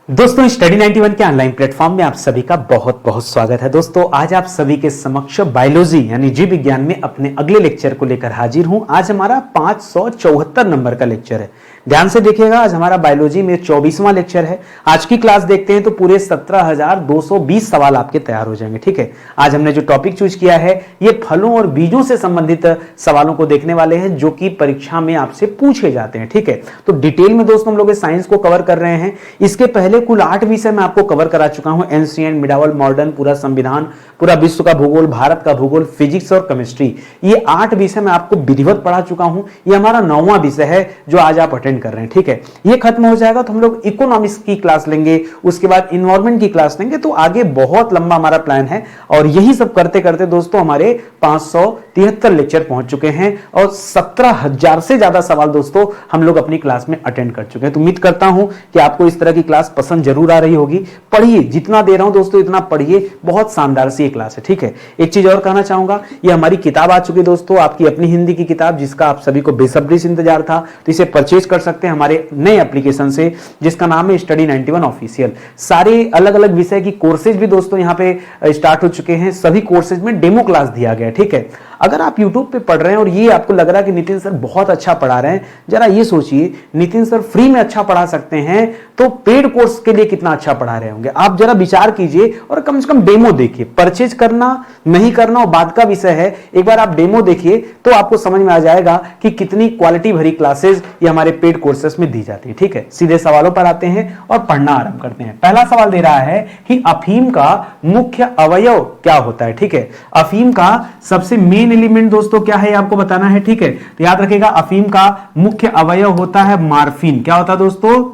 दोस्तों स्टडी 91 के online platform में आप सभी का बहुत बहुत स्वागत है। दोस्तों आज आप सभी के समक्ष बायोलॉजी यानी जीव विज्ञान में अपने अगले लेक्चर को लेकर हाजिर हूं। आज हमारा 574 नंबर का लेक्चर है। ध्यान से देखिएगा, आज हमारा बायोलॉजी में 24वां लेक्चर है। आज की क्लास देखते हैं तो पूरे 17,220 सवाल आपके तैयार हो जाएंगे। ठीक है, आज हमने जो टॉपिक चूज किया है ये फलों और बीजों से संबंधित सवालों को देखने वाले हैं जो कि परीक्षा में आपसे पूछे जाते हैं। ठीक है, तो डिटेल में दोस्तों हम लोग साइंस को कवर कर रहे हैं। इसके पहले कुल 8 विषय मैं आपको कवर करा चुका हूं। एंशिएंट, मिडावल, मॉडर्न, पूरा संविधान, पूरा विश्व का भूगोल, भारत का भूगोल, फिजिक्स और केमिस्ट्री, ये 8 विषय मैं आपको विधिवत पढ़ा चुका हूं। ये हमारा 9वां विषय है जो आज आप अटेंड कर रहे हैं। ठीक है, ये खत्म हो जाएगा तो हम लोग इकोनॉमिक्स की क्लास लेंगे, उसके बाद इन्वायरमेंट की क्लास लेंगे। तो आगे बहुत लंबा हमारा प्लान है और यही सब करते करते दोस्तों हमारे 573 लेक्चर पहुंच चुके हैं और 17,000 से ज्यादा सवाल दोस्तों हम लोग अपनी क्लास में अटेंड कर चुके हैं। तो उम्मीद करता हूं कि आपको इस तरह की क्लास पसंद जरूर आ रही होगी। पढ़िए, जितना दे रहा हूं दोस्तों इतना पढ़िए, बहुत शानदार सी ये क्लास है। ठीक है, एक चीज और कहना चाहूंगा, ये हमारी किताब आ चुकी है दोस्तों, आपकी अपनी हिंदी की किताब, जिसका आप सभी को बेसब्री से इंतजार था। तो इसे परचेज कर सकते हैं हमारे नए एप्लीकेशन से जिसका नाम है स्टडी 91 ऑफिशियल। सारे अलग अलग विषय की कोर्सेज भी दोस्तों यहाँ पे स्टार्ट हो चुके हैं। सभी कोर्सेज में डेमो क्लास दिया गया है। ठीक है, अगर आप YouTube पे पढ़ रहे हैं और ये आपको लग रहा है कि नितिन सर बहुत अच्छा पढ़ा रहे हैं, जरा ये सोचिए, नितिन सर फ्री में अच्छा पढ़ा सकते हैं तो पेड कोर्स के लिए कितना अच्छा पढ़ा रहे होंगे। आप जरा विचार कीजिए और कम से कम डेमो देखिए। परचेज करना नहीं करना और बात का विषय है, एक बार आप डेमो देखिए तो आपको समझ में आ जाएगा कि कितनी क्वालिटी भरी क्लासेस ये हमारे पेड कोर्सेस में दी जाती है। ठीक है, सीधे सवालों पर आते हैं और पढ़ना आरंभ करते हैं। पहला सवाल दे रहा है कि अफीम का मुख्य अवयव क्या होता है। ठीक है, अफीम का सबसे मेन एलिमेंट दोस्तों क्या है आपको बताना है। ठीक है, तो याद रखिएगा अफीम का मुख्य अवयव होता है मार्फिन। क्या होता है दोस्तों?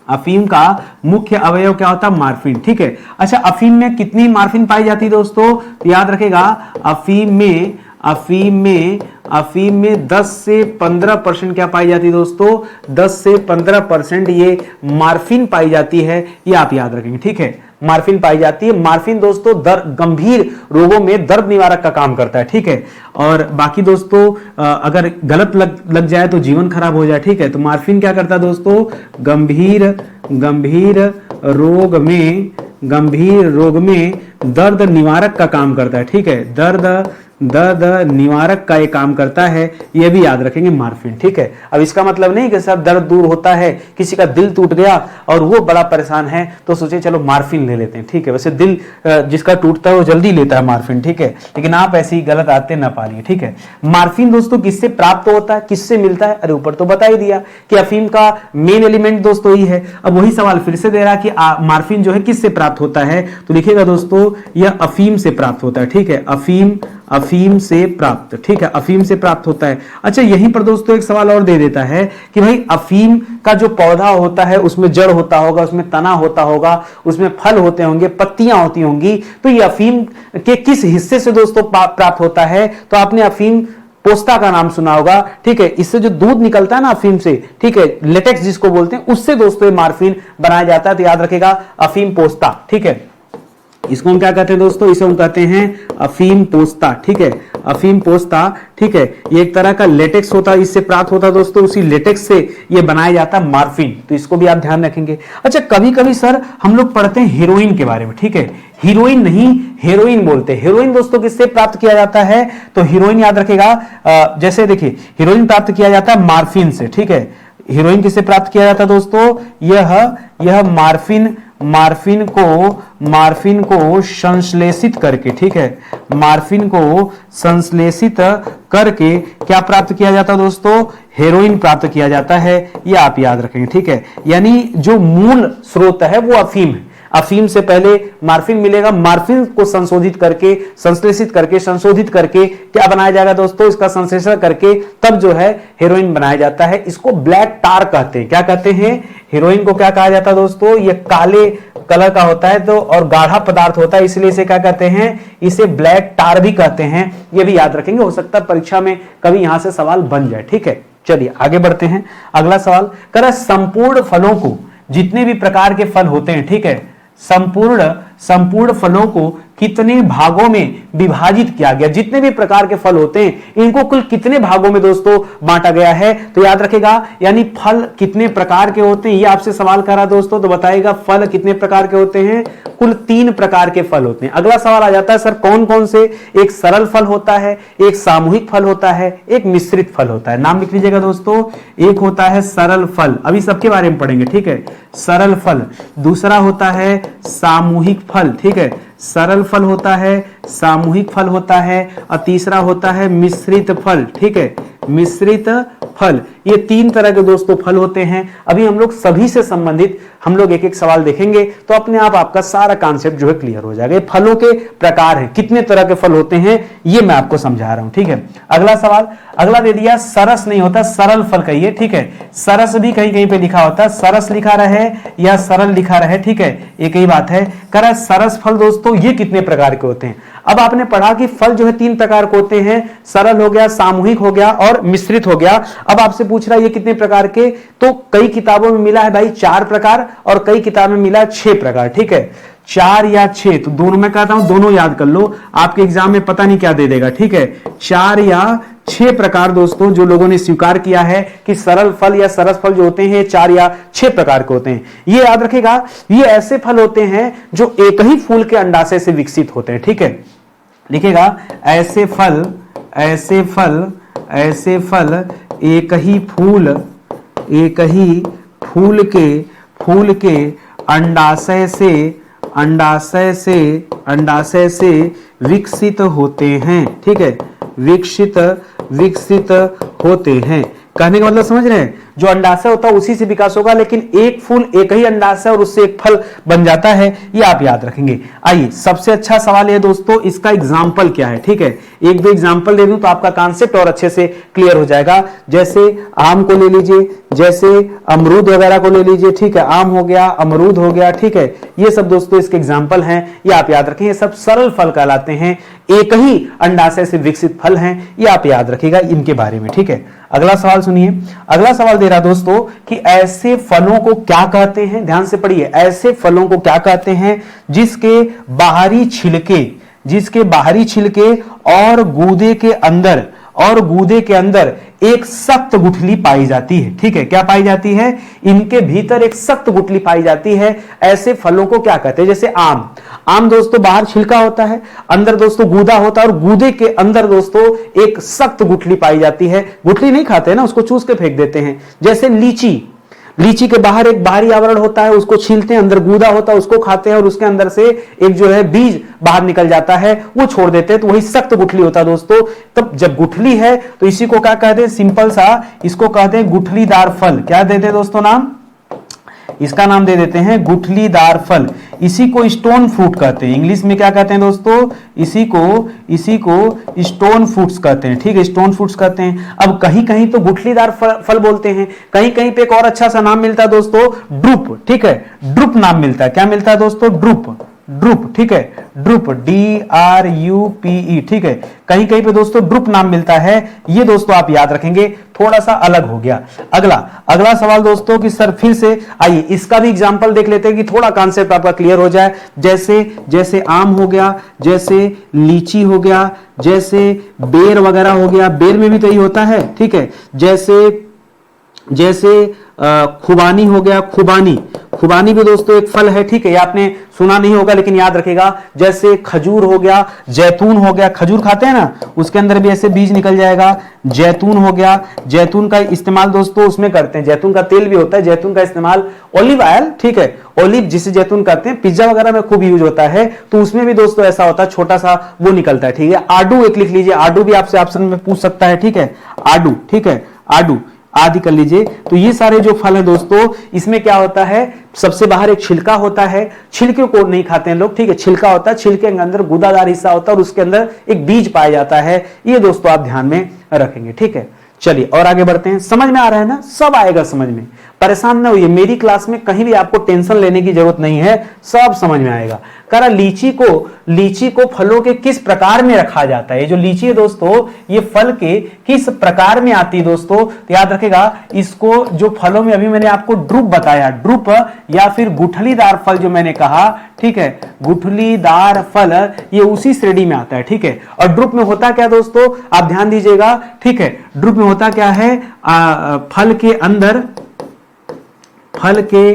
अफीम का मुख्य अवयव क्या होता है? मार्फिन। ठीक है, अच्छा अफीम में कितनी मार्फिन पाई जाती है दोस्तों? तो याद रखिएगा अफीम में 10 से 15% क्या पाई जाती है दोस्तों? 10 से 15% ये मार्फिन पाई जाती है, ये आप याद रखेंगे। ठीक है, मार्फिन पाई जाती है। मार्फिन दोस्तों गंभीर रोगों में दर्द निवारक का काम करता है। ठीक है, और बाकी दोस्तों अगर गलत लग जाए तो जीवन खराब हो जाए। ठीक है, तो मार्फिन क्या करता है दोस्तों? गंभीर रोग में दर्द निवारक का काम करता है। ठीक है, दर्द निवारक का ये काम करता है, ये भी याद रखेंगे मार्फिन। ठीक है, अब इसका मतलब नहीं कि सर दर्द दूर होता है, किसी का दिल टूट गया और वो बड़ा परेशान है तो सोचे चलो मार्फिन ले लेते हैं। ठीक है, वैसे दिल जिसका टूटता है वो जल्दी लेता है मार्फिन। ठीक है, लेकिन आप ऐसी गलत आदतें ना पालिए। ठीक है, मार्फिन दोस्तों किससे प्राप्त होता है, किससे मिलता है? अरे ऊपर तो बता ही दिया कि अफीम का मेन एलिमेंट दोस्तों ही है। अब वही सवाल फिर से दे रहा है कि मार्फिन जो है किससे प्राप्त होता है, तो लिखिएगा दोस्तों यह अफीम से प्राप्त होता है। ठीक है, अफीम से प्राप्त। ठीक है, अफीम से प्राप्त होता है। अच्छा यहीं पर दोस्तों एक सवाल और दे देता है कि भाई अफीम का जो पौधा होता है उसमें जड़ होता होगा, उसमें तना होता होगा, उसमें फल होते होंगे, पत्तियां होती होंगी, तो ये अफीम के किस हिस्से से दोस्तों प्राप्त होता है? तो आपने अफीम पोस्ता का नाम सुना होगा। ठीक है, इससे जो दूध निकलता है ना अफीम से, ठीक है, लेटेक्स जिसको बोलते हैं, उससे दोस्तों ये मार्फिन बनाया जाता है। तो याद रखेगा अफीम पोस्ता। ठीक है, इसको हम क्या कहते हैं दोस्तों? इसे हम कहते हैं अफीम पोस्ता। ठीक है, अफीम पोस्ता। ठीक है, ये एक तरह का लेटेक्स होता है, इससे प्राप्त होता है दोस्तों, उसी लेटेक्स से ये बनाया जाता है मार्फिन। तो इसको भी आप ध्यान रखेंगे। अच्छा कभी कभी सर हम लोग पढ़ते हैं हीरोइन के बारे में। ठीक है, हीरोइन नहीं हेरोइन बोलते हैं। हेरोइन दोस्तों किससे प्राप्त किया जाता है? तो हीरोइन याद रखेगा, जैसे देखिए हीरोइन प्राप्त किया जाता है मार्फिन से। ठीक है, हीरोइन किससे प्राप्त किया जाता है दोस्तों? यह मार्फिन को संश्लेषित करके, ठीक है, मार्फिन को संश्लेषित करके क्या प्राप्त किया जाता है दोस्तों? हेरोइन प्राप्त किया जाता है, ये आप याद रखेंगे। ठीक है, यानी जो मूल स्रोत है वो अफीम है। अफीम से पहले मार्फिन मिलेगा, मार्फिन को संशोधित करके, संशोधित करके क्या बनाया जाएगा दोस्तों? इसका संश्लेषण करके तब जो है हेरोइन बनाया जाता है। इसको ब्लैक टार कहते हैं। क्या कहते हैं? हेरोइन को क्या कहा जाता है दोस्तों? ये काले कलर का होता है तो और गाढ़ा पदार्थ होता है, इसलिए इसे क्या कहते हैं? इसे ब्लैक टार भी कहते हैं। ये भी याद रखेंगे, हो सकता है परीक्षा में कभी यहां से सवाल बन जाए। ठीक है, चलिए आगे बढ़ते हैं। अगला सवाल कह रहा है संपूर्ण फलों को, जितने भी प्रकार के फल होते हैं, ठीक है, संपूर्ण फलों को कितने भागों में विभाजित किया गया, जितने भी प्रकार के फल होते हैं इनको कुल कितने भागों में दोस्तों बांटा गया है। तो याद रखेगा, यानी फल कितने प्रकार के होते हैं, ये आपसे सवाल करा दोस्तों, तो बताइएगा फल कितने प्रकार के होते हैं, कुल 3 प्रकार के फल होते हैं। अगला सवाल आ जाता है सर कौन कौन से, एक सरल फल होता है, एक सामूहिक फल होता है, एक मिश्रित फल होता है। नाम लिख लीजिएगा दोस्तों, एक होता है सरल फल, अभी सबके बारे में पढ़ेंगे, ठीक है, सरल फल। दूसरा होता है सामूहिक फल, ठीक है, सरल फल होता है, सामूहिक फल होता है, और तीसरा होता है मिश्रित फल, ठीक है, मिश्रित फल। ये 3 तरह के दोस्तों फल होते हैं। अभी हम लोग सभी से संबंधित हम लोग एक एक सवाल देखेंगे तो अपने आप आपका सारा कॉन्सेप्ट जो है क्लियर हो जाएगा। ये फलों के प्रकार हैं, कितने तरह के फल होते हैं ये मैं आपको समझा रहा हूं, ठीक है। अगला सवाल, अगला दे दिया सरस नहीं होता, सरल फल कहिए, ठीक है। सरस भी कहीं कहीं पे लिखा होता है, सरस लिखा रहे या सरल लिखा रहे, ठीक है, एक ही बात है। कह रहा है सरस फल दोस्तों ये कितने प्रकार के होते हैं। अब आपने पढ़ा कि फल जो है 3 प्रकार के होते हैं, सरल हो गया, सामूहिक हो गया और मिश्रित हो गया। अब आपसे पूछ रहा है ये कितने प्रकार के, तो कई किताबों में मिला है भाई 4 प्रकार और कई किताबों में मिला 6 प्रकार, ठीक है, 4 या 6, तो दोनों में कहता हूं दोनों याद कर लो, आपके एग्जाम में पता नहीं क्या दे देगा, ठीक है। 4 या 6 प्रकार दोस्तों जो लोगों ने स्वीकार किया है कि सरल फल या सरस फल जो होते हैं 4 या 6 प्रकार के होते हैं। ये याद रखेगा, ये ऐसे फल होते हैं जो एक ही फूल के अंडाशय से विकसित होते हैं, ठीक है। लिखेगा ऐसे फल, ऐसे फल, ऐसे फल एक ही फूल के अंडाशय से विकसित होते हैं, ठीक है, विकसित होते हैं। कहने का मतलब समझ रहे हैं, जो अंडाशय होता है उसी से विकास होगा, लेकिन एक फूल एक ही अंडाशय और उससे एक फल बन जाता है, ये आप याद रखेंगे। आइए सबसे अच्छा सवाल है दोस्तों, इसका एग्जाम्पल क्या है, ठीक है, 1-2 एग्जाम्पल दे दूं तो आपका कॉन्सेप्ट और अच्छे से क्लियर हो जाएगा। जैसे आम को ले लीजिए, जैसे अमरूद वगैरह को ले लीजिए, ठीक है, आम हो गया, अमरूद हो गया, ठीक है, ये सब दोस्तों इसके एग्जाम्पल हैं, ये आप याद रखें, ये सब सरल फल कहलाते हैं, एक ही अंडाशय से विकसित फल हैं, ये आप याद रखिएगा इनके बारे में, ठीक है। अगला सवाल सुनिए, अगला सवाल दे रहा दोस्तों कि ऐसे फलों को क्या कहते हैं, ध्यान से पढ़िए, ऐसे फलों को क्या कहते हैं जिसके बाहरी छिलके और गूदे के अंदर एक सख्त गुठली पाई जाती है, ठीक है, क्या पाई जाती है, इनके भीतर एक सख्त गुठली पाई जाती है, ऐसे फलों को क्या कहते हैं। जैसे आम दोस्तों बाहर छिलका होता है, अंदर दोस्तों गूदा होता है, और गूदे के अंदर दोस्तों एक सख्त गुठली पाई जाती है, गुठली नहीं खाते ना, उसको चूस के फेंक देते हैं। जैसे लीची के बाहर एक बाहरी आवरण होता है, उसको छीलते हैं, अंदर गूदा होता है, उसको खाते हैं, और उसके अंदर से एक जो है बीज बाहर निकल जाता है, वो छोड़ देते हैं, तो वही सख्त गुठली होता है दोस्तों। तब जब गुठली है तो इसी को क्या कहते हैं, सिंपल सा इसको कहते हैं गुठलीदार फल। क्या देते हैं दोस्तों नाम, इसका नाम दे देते हैं गुठलीदार फल। इसी को स्टोन फ्रूट कहते हैं, इंग्लिश में क्या कहते हैं दोस्तों, इसी को स्टोन फ्रूट्स कहते हैं, ठीक है, स्टोन फ्रूट्स कहते हैं। अब कहीं कहीं तो गुठलीदार फल बोलते हैं, कहीं कहीं पे एक और अच्छा सा नाम मिलता है दोस्तों, ड्रुप, ठीक है, ड्रुप नाम मिलता है। क्या मिलता है दोस्तों, ड्रुप, ठीक है, ड्रुप, DRUPE, ठीक है, कहीं कहीं पे दोस्तों ड्रुप नाम मिलता है, ये दोस्तों आप याद रखेंगे, थोड़ा सा अलग हो गया। अगला सवाल दोस्तों कि सर फिर से आइए इसका भी एग्जांपल देख लेते हैं कि थोड़ा कॉन्सेप्ट आपका क्लियर हो जाए। जैसे आम हो गया, जैसे लीची हो गया, जैसे बेर वगैरह हो गया, बेर में भी तो यही होता है, ठीक है, जैसे खुबानी हो गया, खुबानी भी दोस्तों एक फल है, ठीक है, ये आपने सुना नहीं होगा लेकिन याद रखेगा। जैसे खजूर हो गया, जैतून हो गया, खजूर खाते हैं ना, उसके अंदर भी ऐसे बीज निकल जाएगा। जैतून हो गया, जैतून का इस्तेमाल दोस्तों उसमें करते हैं, जैतून का तेल भी होता है, जैतून का इस्तेमाल, ऑलिव ऑयल, ठीक है, ऑलिव जिसे जैतून कहते हैं, पिज्जा वगैरह में खूब यूज होता है, तो उसमें भी दोस्तों ऐसा होता है, छोटा सा वो निकलता है, ठीक है। आडू एक लिख लीजिए, आडू भी आपसे ऑप्शन में पूछ सकता है, ठीक है, आडू, ठीक है, आडू आदि कर लीजिए। तो ये सारे जो फल है दोस्तों, इसमें क्या होता है, सबसे बाहर एक छिलका होता है, छिलके को नहीं खाते हैं लोग, ठीक है, छिलका होता है, छिलके के अंदर गूदादार हिस्सा होता है और उसके अंदर एक बीज पाया जाता है, ये दोस्तों आप ध्यान में रखेंगे, ठीक है। चलिए और आगे बढ़ते हैं, समझ में आ रहा है ना, सब आएगा समझ में। परेशान ना होइए, मेरी क्लास में कहीं भी आपको टेंशन लेने की जरूरत नहीं है, सब समझ में आएगा। कह रहा लीची को फलों के किस प्रकार में रखा जाता है। ये जो लीची है दोस्तों, ये फल के किस प्रकार में आती है दोस्तों, तो याद रखेगा इसको, जो फलों में अभी मैंने आपको ड्रुप बताया, ड्रुप या फिर गुठलीदार फल जो मैंने कहा, ठीक है, गुठलीदार फल ये उसी श्रेणी में आता है, ठीक है। और ड्रुप में होता क्या दोस्तों, आप ध्यान दीजिएगा, ठीक है, ड्रुप में होता क्या है, फल के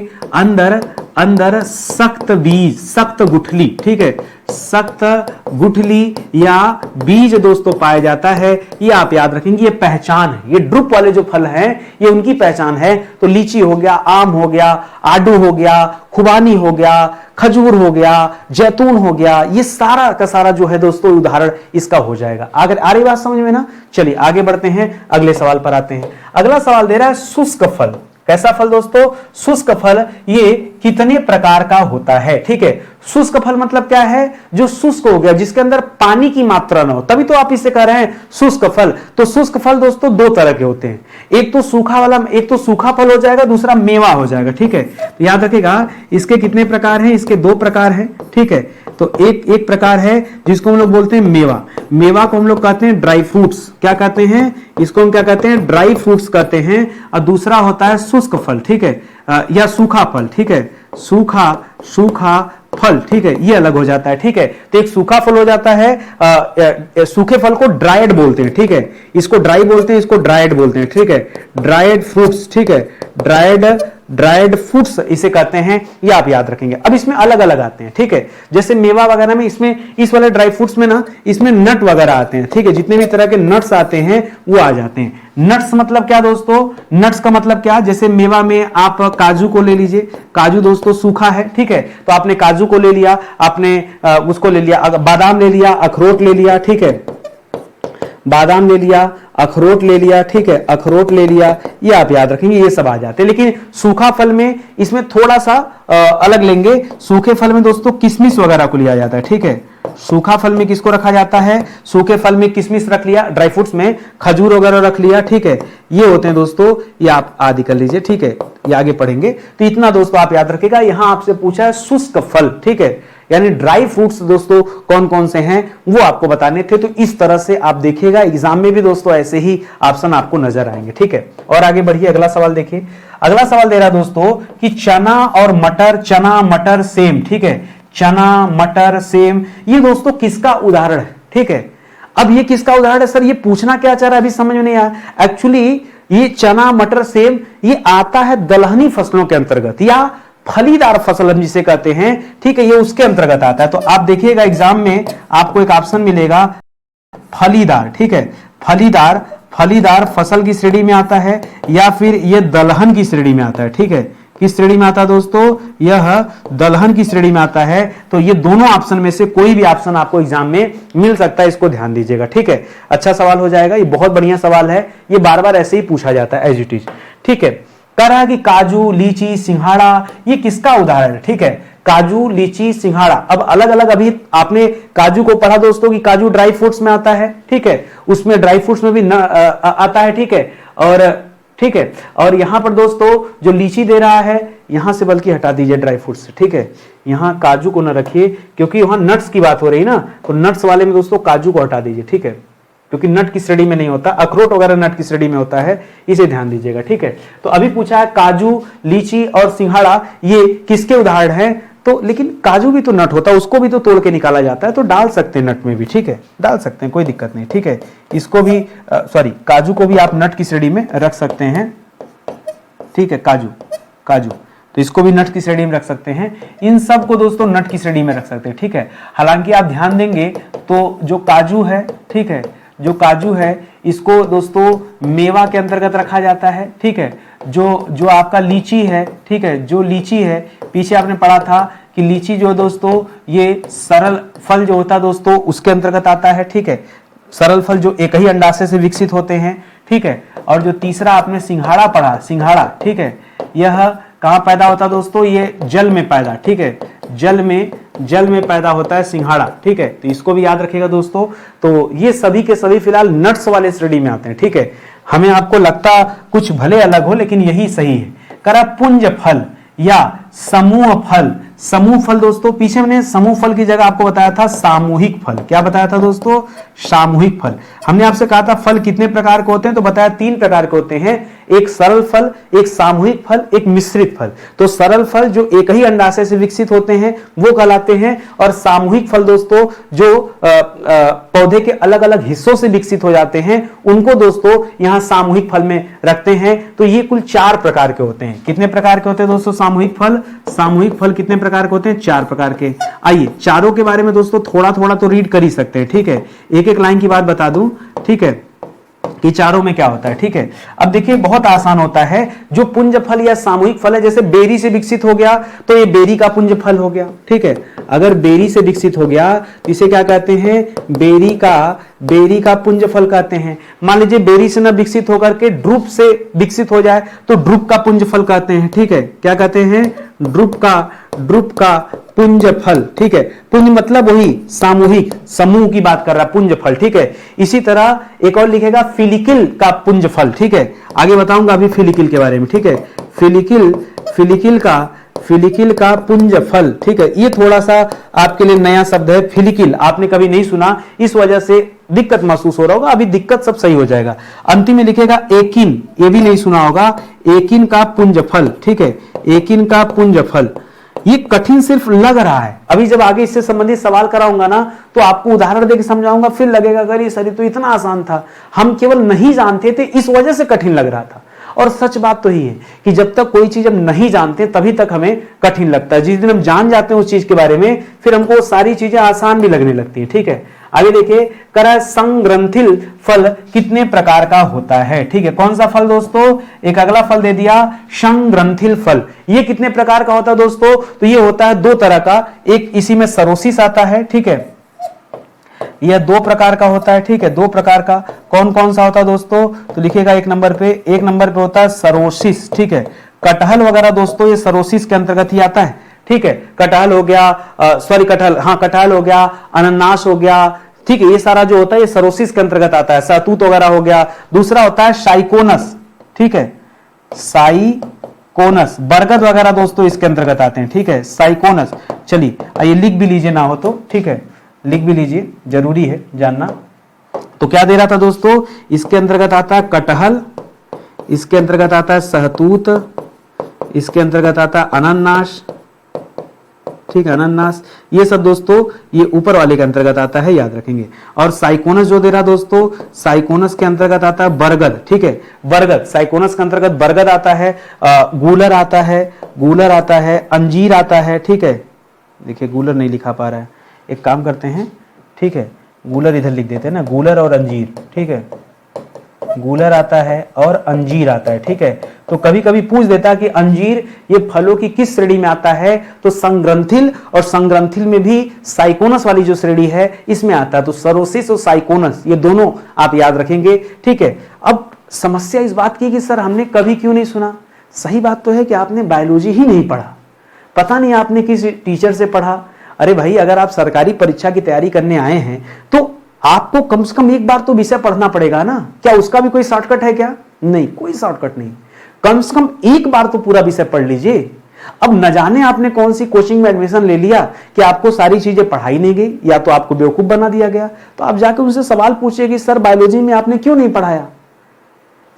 अंदर सख्त बीज, सख्त गुठली, ठीक है, सख्त गुठली या बीज दोस्तों पाया जाता है। ये आप याद रखेंगे, ये पहचान है, ये ड्रुप वाले जो फल हैं ये उनकी पहचान है। तो लीची हो गया, आम हो गया, आडू हो गया, खुबानी हो गया, खजूर हो गया, जैतून हो गया, ये सारा का सारा जो है दोस्तों उदाहरण इसका हो जाएगा। अगर आ रही बात समझ में ना, चलिए आगे बढ़ते हैं, अगले सवाल पर आते हैं। अगला सवाल दे रहा है शुष्क फल। कैसा फल दोस्तों, शुष्क फल ये कितने प्रकार का होता है, ठीक है। शुष्क फल मतलब क्या है, जो शुष्क हो गया, जिसके अंदर पानी की मात्रा ना हो, तभी तो आप इसे कह रहे हैं शुष्क फल। तो शुष्क फल दोस्तों दो तरह के होते हैं, एक तो सूखा फल हो जाएगा, दूसरा मेवा हो जाएगा, ठीक है। तो याद रखिएगा इसके कितने प्रकार हैं, इसके दो प्रकार हैं, ठीक है। तो एक प्रकार है जिसको हम लोग बोलते हैं मेवा। मेवा को हम लोग कहते हैं ड्राई फ्रूट्स, क्या कहते हैं इसको, हम क्या कहते हैं, ड्राई फ्रूट्स कहते हैं। और दूसरा होता है शुष्क फल, ठीक है, या सूखा फल, ठीक है, सूखा फल, ठीक है, ये अलग हो जाता है, ठीक है। तो एक सूखा फल हो जाता है, सूखे फल को ड्राइड बोलते हैं, ठीक है, इसको ड्राई बोलते हैं, इसको ड्राइड बोलते हैं, ठीक है, ड्राइड फ्रूट्स, ठीक है, ड्राइड फ्रूट्स इसे कहते हैं, ये आप याद रखेंगे। अब इसमें अलग अलग आते हैं, ठीक है, जैसे मेवा वगैरह में, इसमें इस वाले ड्राई फ्रूट्स में ना, इसमें नट वगैरह आते हैं, ठीक है, जितने भी तरह के नट्स आते हैं वो आ जाते हैं। नट्स मतलब क्या दोस्तों, नट्स का मतलब क्या, जैसे मेवा में आप काजू को ले लीजिए, काजू दोस्तों सूखा है, ठीक है, तो आपने काजू को ले लिया, आपने उसको ले लिया, बादाम ले लिया, अखरोट ले लिया, ठीक है, बादाम ले लिया, अखरोट ले लिया, ठीक है, अखरोट ले लिया, ये आप याद रखेंगे, ये सब आ जाते हैं। लेकिन सूखा फल में इसमें थोड़ा सा अलग लेंगे। सूखे फल में दोस्तों किशमिश वगैरह को लिया जाता है, ठीक है, सूखा फल में किसको रखा जाता है, सूखे फल में किशमिश रख लिया, ड्राई फ्रूट्स में खजूर वगैरह रख लिया, ठीक है, ये होते हैं दोस्तों, ये आप आदि कर लीजिए, ठीक है, ये आगे पढ़ेंगे। तो इतना दोस्तों आप याद रखिएगा। यहां आपसे पूछा है शुष्क फल, ठीक है, यानी ड्राई फ्रूट्स दोस्तों कौन कौन से हैं वो आपको बताने थे। तो इस तरह से आप देखिएगा, एग्जाम में भी दोस्तों ऐसे ही ऑप्शन आपको नजर आएंगे, ठीक है। और आगे बढ़िए, अगला सवाल देखिए। अगला सवाल दे रहा है दोस्तों कि चना मटर सेम, ठीक है, चना मटर सेम, ये दोस्तों किसका उदाहरण है, ठीक है। अब ये किसका उदाहरण है सर, ये पूछना क्या चाह रहा है अभी समझ में नहीं आया। एक्चुअली ये चना मटर सेम ये आता है दलहनी फसलों के अंतर्गत, या फलीदार फसल हम जिसे कहते हैं, ठीक है, ये उसके अंतर्गत आता है। तो आप देखिएगा एग्जाम में आपको एक ऑप्शन मिलेगा फलीदार, ठीक है, फलीदार फसल की श्रेणी में आता है, या फिर ये दलहन की श्रेणी में आता है, ठीक है। किस श्रेणी में आता है दोस्तों, यह दलहन की श्रेणी में आता है। तो ये दोनों ऑप्शन में से कोई भी ऑप्शन आपको एग्जाम में मिल सकता है, इसको ध्यान दीजिएगा, ठीक है। अच्छा सवाल हो जाएगा, ये बहुत बढ़िया सवाल है, ये बार बार ऐसे ही पूछा जाता है एज इट इज, ठीक है। कह रहा है कि काजू, लीची, सिंघाड़ा ये किसका उदाहरण है, ठीक है, काजू, लीची, सिंघाड़ा। अब अलग अलग, अभी आपने काजू को पढ़ा दोस्तों कि काजू ड्राई फ्रूट्स में आता है, ठीक है, उसमें ड्राई फ्रूट्स में भी आता है, ठीक है, और यहां पर दोस्तों जो लीची दे रहा है, यहां से बल्कि हटा दीजिए ड्राई फ्रूट्स से, ठीक है, यहां काजू को न रखिए क्योंकि वहां नट्स की बात हो रही है ना, तो नट्स वाले में दोस्तों काजू को हटा दीजिए, ठीक है, क्योंकि नट की श्रेणी में नहीं होता, अखरोट वगैरह नट की श्रेणी में होता है, इसे ध्यान दीजिएगा, ठीक है। तो अभी पूछा है काजू, लीची और सिंघाड़ा ये किसके उदाहरण हैं, तो लेकिन काजू भी तो नट होता है, उसको भी तो तोड़ के निकाला जाता है, तो डाल सकते हैं नट में भी, ठीक है, डाल सकते हैं, कोई दिक्कत नहीं, ठीक है। इसको भी काजू को भी आप नट की श्रेणी में रख सकते हैं, ठीक है, काजू तो इसको भी नट की श्रेणी में रख सकते हैं, इन सब को दोस्तों नट की श्रेणी में रख सकते हैं, ठीक है। हालांकि आप ध्यान देंगे तो जो काजू है, ठीक है, जो काजू है इसको दोस्तों मेवा के अंतर्गत रखा जाता है, ठीक है। जो आपका लीची है, ठीक है, जो लीची है, पीछे आपने पढ़ा था कि लीची जो दोस्तों ये सरल फल जो होता है दोस्तों उसके अंतर्गत आता है, ठीक है, सरल फल जो एक ही अंडाशय से विकसित होते हैं, ठीक है। और जो तीसरा आपने सिंघाड़ा पढ़ा, सिंघाड़ा, ठीक है, यह कहां पैदा होता है दोस्तों, ये जल में पैदा, ठीक है, जल में पैदा होता है सिंघाड़ा, ठीक है। तो इसको भी याद रखिएगा दोस्तों। तो ये सभी के सभी फिलहाल नट्स वाले श्रेणी में आते हैं, ठीक है। हमें आपको लगता कुछ भले अलग हो लेकिन यही सही है। करा पुंज फल या समूह फल। समूह फल दोस्तों, पीछे मैंने समूह फल की जगह आपको बताया था सामूहिक फल। क्या बताया था दोस्तों? सामूहिक फल। हमने आपसे कहा था फल कितने प्रकार के होते हैं, तो बताया 3 प्रकार के होते हैं, एक सरल फल, एक सामूहिक फल, एक मिश्रित फल। तो सरल फल जो एक ही अंडाशय से विकसित होते हैं वो कहलाते हैं, और सामूहिक फल दोस्तों जो पौधे के अलग अलग हिस्सों से विकसित हो जाते हैं उनको दोस्तों यहां सामूहिक फल में रखते हैं। तो ये कुल 4 प्रकार के होते हैं। कितने प्रकार के होते हैं दोस्तों सामूहिक फल? सामूहिक फल कितने प्रकार के होते हैं? 4 प्रकार के। आइए चारों के बारे में दोस्तों थोड़ा थोड़ा तो रीड कर ही सकते हैं, ठीक है। एक एक लाइन की बात बता दूं, ठीक है, कि चारों में क्या होता है, ठीक है। अब देखिए बहुत आसान होता है, जो पुंज फल या सामूहिक फल है, जैसे बेरी से विकसित हो गया तो ये बेरी का पुंज फल हो गया, ठीक है। अगर बेरी से विकसित हो गया तो इसे क्या कहते हैं? बेरी का पुंज फल कहते हैं। मान लीजिए बेरी से न विकसित होकर के ड्रुप से विकसित हो जाए तो ड्रुप का पुंज फल कहते हैं, ठीक है। क्या कहते हैं? ड्रुप का पुंज फल, ठीक है। पुंज मतलब वही सामूहिक, समूह की बात कर रहा है, पुंज फल, ठीक है। इसी तरह एक और लिखेगा फिलिकिल का पुंज फल, ठीक है। आगे बताऊंगा अभी फिलिकिल के बारे में, ठीक है। फिलिकिल का पुंज फल, ठीक है। ये थोड़ा सा आपके लिए नया शब्द है, फिलिकिल आपने कभी नहीं सुना, इस वजह से दिक्कत महसूस हो रहा होगा। अभी दिक्कत सब सही हो जाएगा। अंतिम में लिखेगा एकिन, ये भी नहीं सुना होगा, एकिन का पुंज फल, ठीक है। एकिन का पुंज फल। ये कठिन सिर्फ लग रहा है, अभी जब आगे इससे संबंधित सवाल कराऊंगा ना तो आपको उदाहरण देकर समझाऊंगा, फिर लगेगा अगर ये सर तो इतना आसान था, हम केवल नहीं जानते थे इस वजह से कठिन लग रहा था। और सच बात तो ही है कि जब तक कोई चीज हम नहीं जानते तभी तक हमें कठिन लगता है। जिस दिन हम जान जाते हैं उस चीज के बारे में फिर हमको सारी चीजें आसान भी लगने लगती है, ठीक है। आगे देखिए, करा संग्रंथिल फल कितने प्रकार का होता है, ठीक है। कौन सा फल दोस्तों? एक अगला फल दे दिया संग्रंथिल फल। ये कितने प्रकार का होता है दोस्तों? तो ये होता है 2 तरह का, एक इसी में सरोसिस आता है, ठीक है। यह 2 प्रकार का होता है, ठीक है। 2 प्रकार का कौन कौन सा होता है दोस्तों? तो लिखिएगा एक नंबर पे होता है सरोसिस, ठीक है। कटहल वगैरह दोस्तों ये सरोसिस के अंतर्गत ही आता है, ठीक है। कटहल हो गया, कटहल हो गया, अनानास हो गया, ठीक है। ये सारा जो होता है ये सरोसिस के अंतर्गत आता है। सहतूत वगैरह हो गया। दूसरा होता है साइकोनस, ठीक है। साइकोनस, बरगद वगैरह दोस्तों इसके अंतर्गत आते हैं, ठीक है। साइकोनस, चलिए आइए लिख भी लीजिए ना हो तो, ठीक है, लिख भी लीजिए, जरूरी है जानना। तो क्या दे रहा था दोस्तों? इसके अंतर्गत आता है कटहल, इसके अंतर्गत आता है सहतूत, इसके अंतर्गत आता है अनानास, ठीक है, अनानास। ये सब दोस्तों ये ऊपर वाले के अंतर्गत आता है, याद रखेंगे। और साइकोनस जो दे रहा दोस्तों, साइकोनस के अंतर्गत आता है बरगद, ठीक है। बरगद, साइकोनस के अंतर्गत बरगद आता है, गूलर आता है, अंजीर आता है, ठीक है। देखिए गूलर नहीं लिखा पा रहा है, एक काम करते हैं, ठीक है, गूलर इधर लिख देते हैं ना, गूलर और अंजीर, ठीक है। गूलर आता है और अंजीर आता है, ठीक है। तो कभी कभी पूछ देता है कि अंजीर ये फलों की किस श्रेणी में आता है, तो संग्रंथिल, और संग्रंथिल में भी साइकोनस वाली जो श्रेणी है इसमें आता है। तो सरोसिस और साइकोनस ये दोनों आप याद रखेंगे, ठीक है। अब समस्या इस बात की कि सर हमने कभी क्यों नहीं सुना। सही बात तो है कि आपने बायोलॉजी ही नहीं पढ़ा, पता नहीं आपने किस टीचर से पढ़ा। अरे भाई अगर आप सरकारी परीक्षा की तैयारी करने आए हैं तो आपको कम से कम एक बार तो विषय पढ़ना पड़ेगा ना। क्या उसका भी कोई शॉर्टकट है क्या? नहीं, कोई शॉर्टकट नहीं। कम से कम एक बार तो पूरा विषय पढ़ लीजिए। अब न जाने आपने कौन सी कोचिंग में एडमिशन ले लिया कि आपको सारी चीजें पढ़ाई नहीं गई या तो आपको बेवकूफ बना दिया गया। तो आप जाकर उनसे सवाल पूछिए कि सर बायोलॉजी में आपने क्यों नहीं पढ़ाया,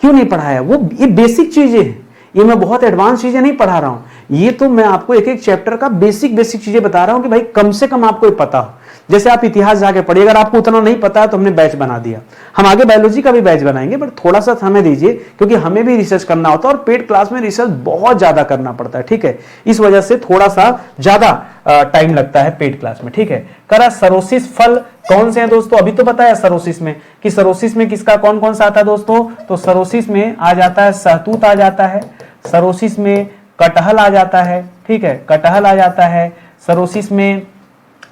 क्यों नहीं पढ़ाया। वो ये बेसिक चीजें हैं, ये मैं बहुत एडवांस चीजें नहीं पढ़ा रहा हूं। ये तो मैं आपको एक एक चैप्टर का बेसिक चीजें बता रहा हूं कि भाई कम से कम आपको पता हो। जैसे आप इतिहास जाके पढ़िए, अगर आपको उतना नहीं पता है तो हमने बैच बना दिया। हम आगे बायोलॉजी का भी बैच बनाएंगे, बट थोड़ा सा समय दीजिए क्योंकि हमें भी रिसर्च करना होता है और पेड क्लास में रिसर्च बहुत ज्यादा करना पड़ता है, ठीक है। इस वजह से थोड़ा सा ज्यादा टाइम लगता है पेड क्लास में, ठीक है। करा सरोसिस फल कौन से हैं दोस्तों? अभी तो बताया सरोसिस में कि सरोसिस में किसका कौन कौन सा आता है दोस्तों। तो सरोसिस में आ जाता है सहतूत आ जाता है, सरोसिस में कटहल आ जाता है, ठीक है, कटहल आ जाता है। सरोसिस में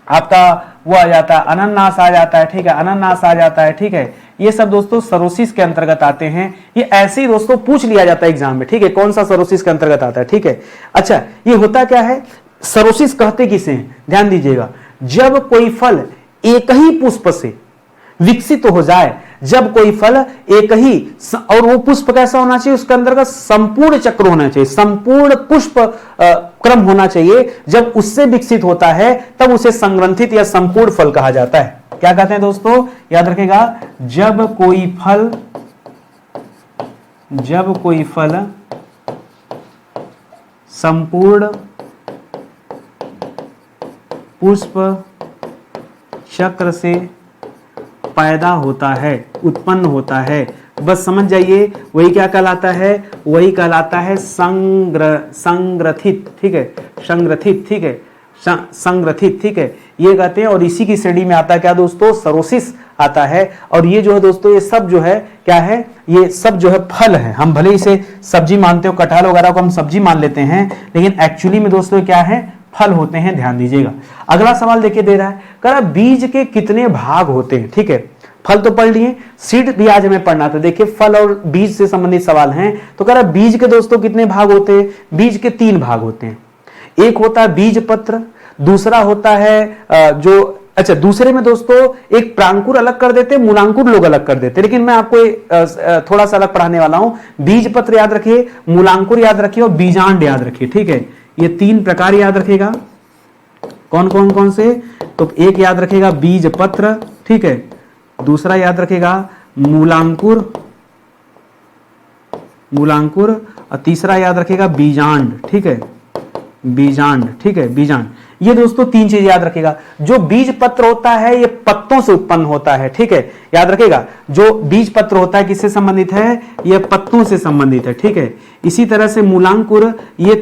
आपका वो आ जाता है अनानास आ जाता है, ठीक है, अनानास आ जाता है, ठीक है। ये सब दोस्तों सरोसिस के अंतर्गत आते हैं। ये ऐसे ही दोस्तों पूछ लिया जाता है एग्जाम में, ठीक है, कौन सा सरोसिस के अंतर्गत आता है, ठीक है। अच्छा, ये होता क्या है, सरोसिस कहते किसे हैं, ध्यान दीजिएगा। जब कोई फल एक ही पुष्प से विकसित हो जाए जब कोई फल एक ही, और वो पुष्प कैसा होना चाहिए, उसके अंदर का संपूर्ण चक्र होना चाहिए, संपूर्ण पुष्प क्रम होना चाहिए। जब उससे विकसित होता है तब उसे संग्रंथित या संपूर्ण फल कहा जाता है। क्या कहते हैं दोस्तों, याद रखेगा, जब कोई फल संपूर्ण पुष्प चक्र से पैदा होता है, उत्पन्न होता है, बस समझ जाइए वही क्या कहलाता है, वही कहलाता है संग्रथित। ठीक है, संग्रथित, ठीक है, संग्रथित, ठीक है, ये कहते हैं। और इसी की श्रेणी में आता है क्या दोस्तों, सरोसिस आता है। और ये जो है दोस्तों, ये सब जो है क्या है, ये सब जो है फल है। हम भले इसे सब्जी मानते हो, कटहल वगैरह को हम सब्जी मान लेते हैं, लेकिन एक्चुअली में दोस्तों क्या है, फल होते हैं। ध्यान दीजिएगा। अगला सवाल देखिए दे रहा है, कह रहा बीज के कितने भाग होते हैं। ठीक है, फल तो पढ़ लिए, सीड भी आज हमें पढ़ना था। देखिए फल और बीज से संबंधित सवाल हैं, तो कह रहा बीज के दोस्तों कितने भाग होते हैं। बीज के 3 भाग होते हैं। एक होता है बीज पत्र, दूसरा होता है दूसरे में दोस्तों एक प्रांकुर अलग कर देते, मूलांकुर लोग अलग कर देते, लेकिन मैं आपको थोड़ा सा अलग पढ़ाने वाला हूं। बीज पत्र याद रखिए, मूलांकुर याद रखिए और बीजांड याद रखिए। ठीक है, ये 3 प्रकार याद रखेगा। कौन से, तो एक याद रखेगा बीज पत्र, ठीक है, दूसरा याद रखेगा मूलांकुर और तीसरा याद रखेगा बीजांड। ठीक है, बीजांड, ठीक है, बीजांड। ये दोस्तों 3 चीज याद रखेगा। जो बीज पत्र होता है ये पत्तों से उत्पन्न होता है। ठीक है, याद रखेगा, जो बीज पत्र होता है किससे संबंधित है, ये पत्तों से संबंधित है। ठीक है, इसी तरह से मूलांकुर ये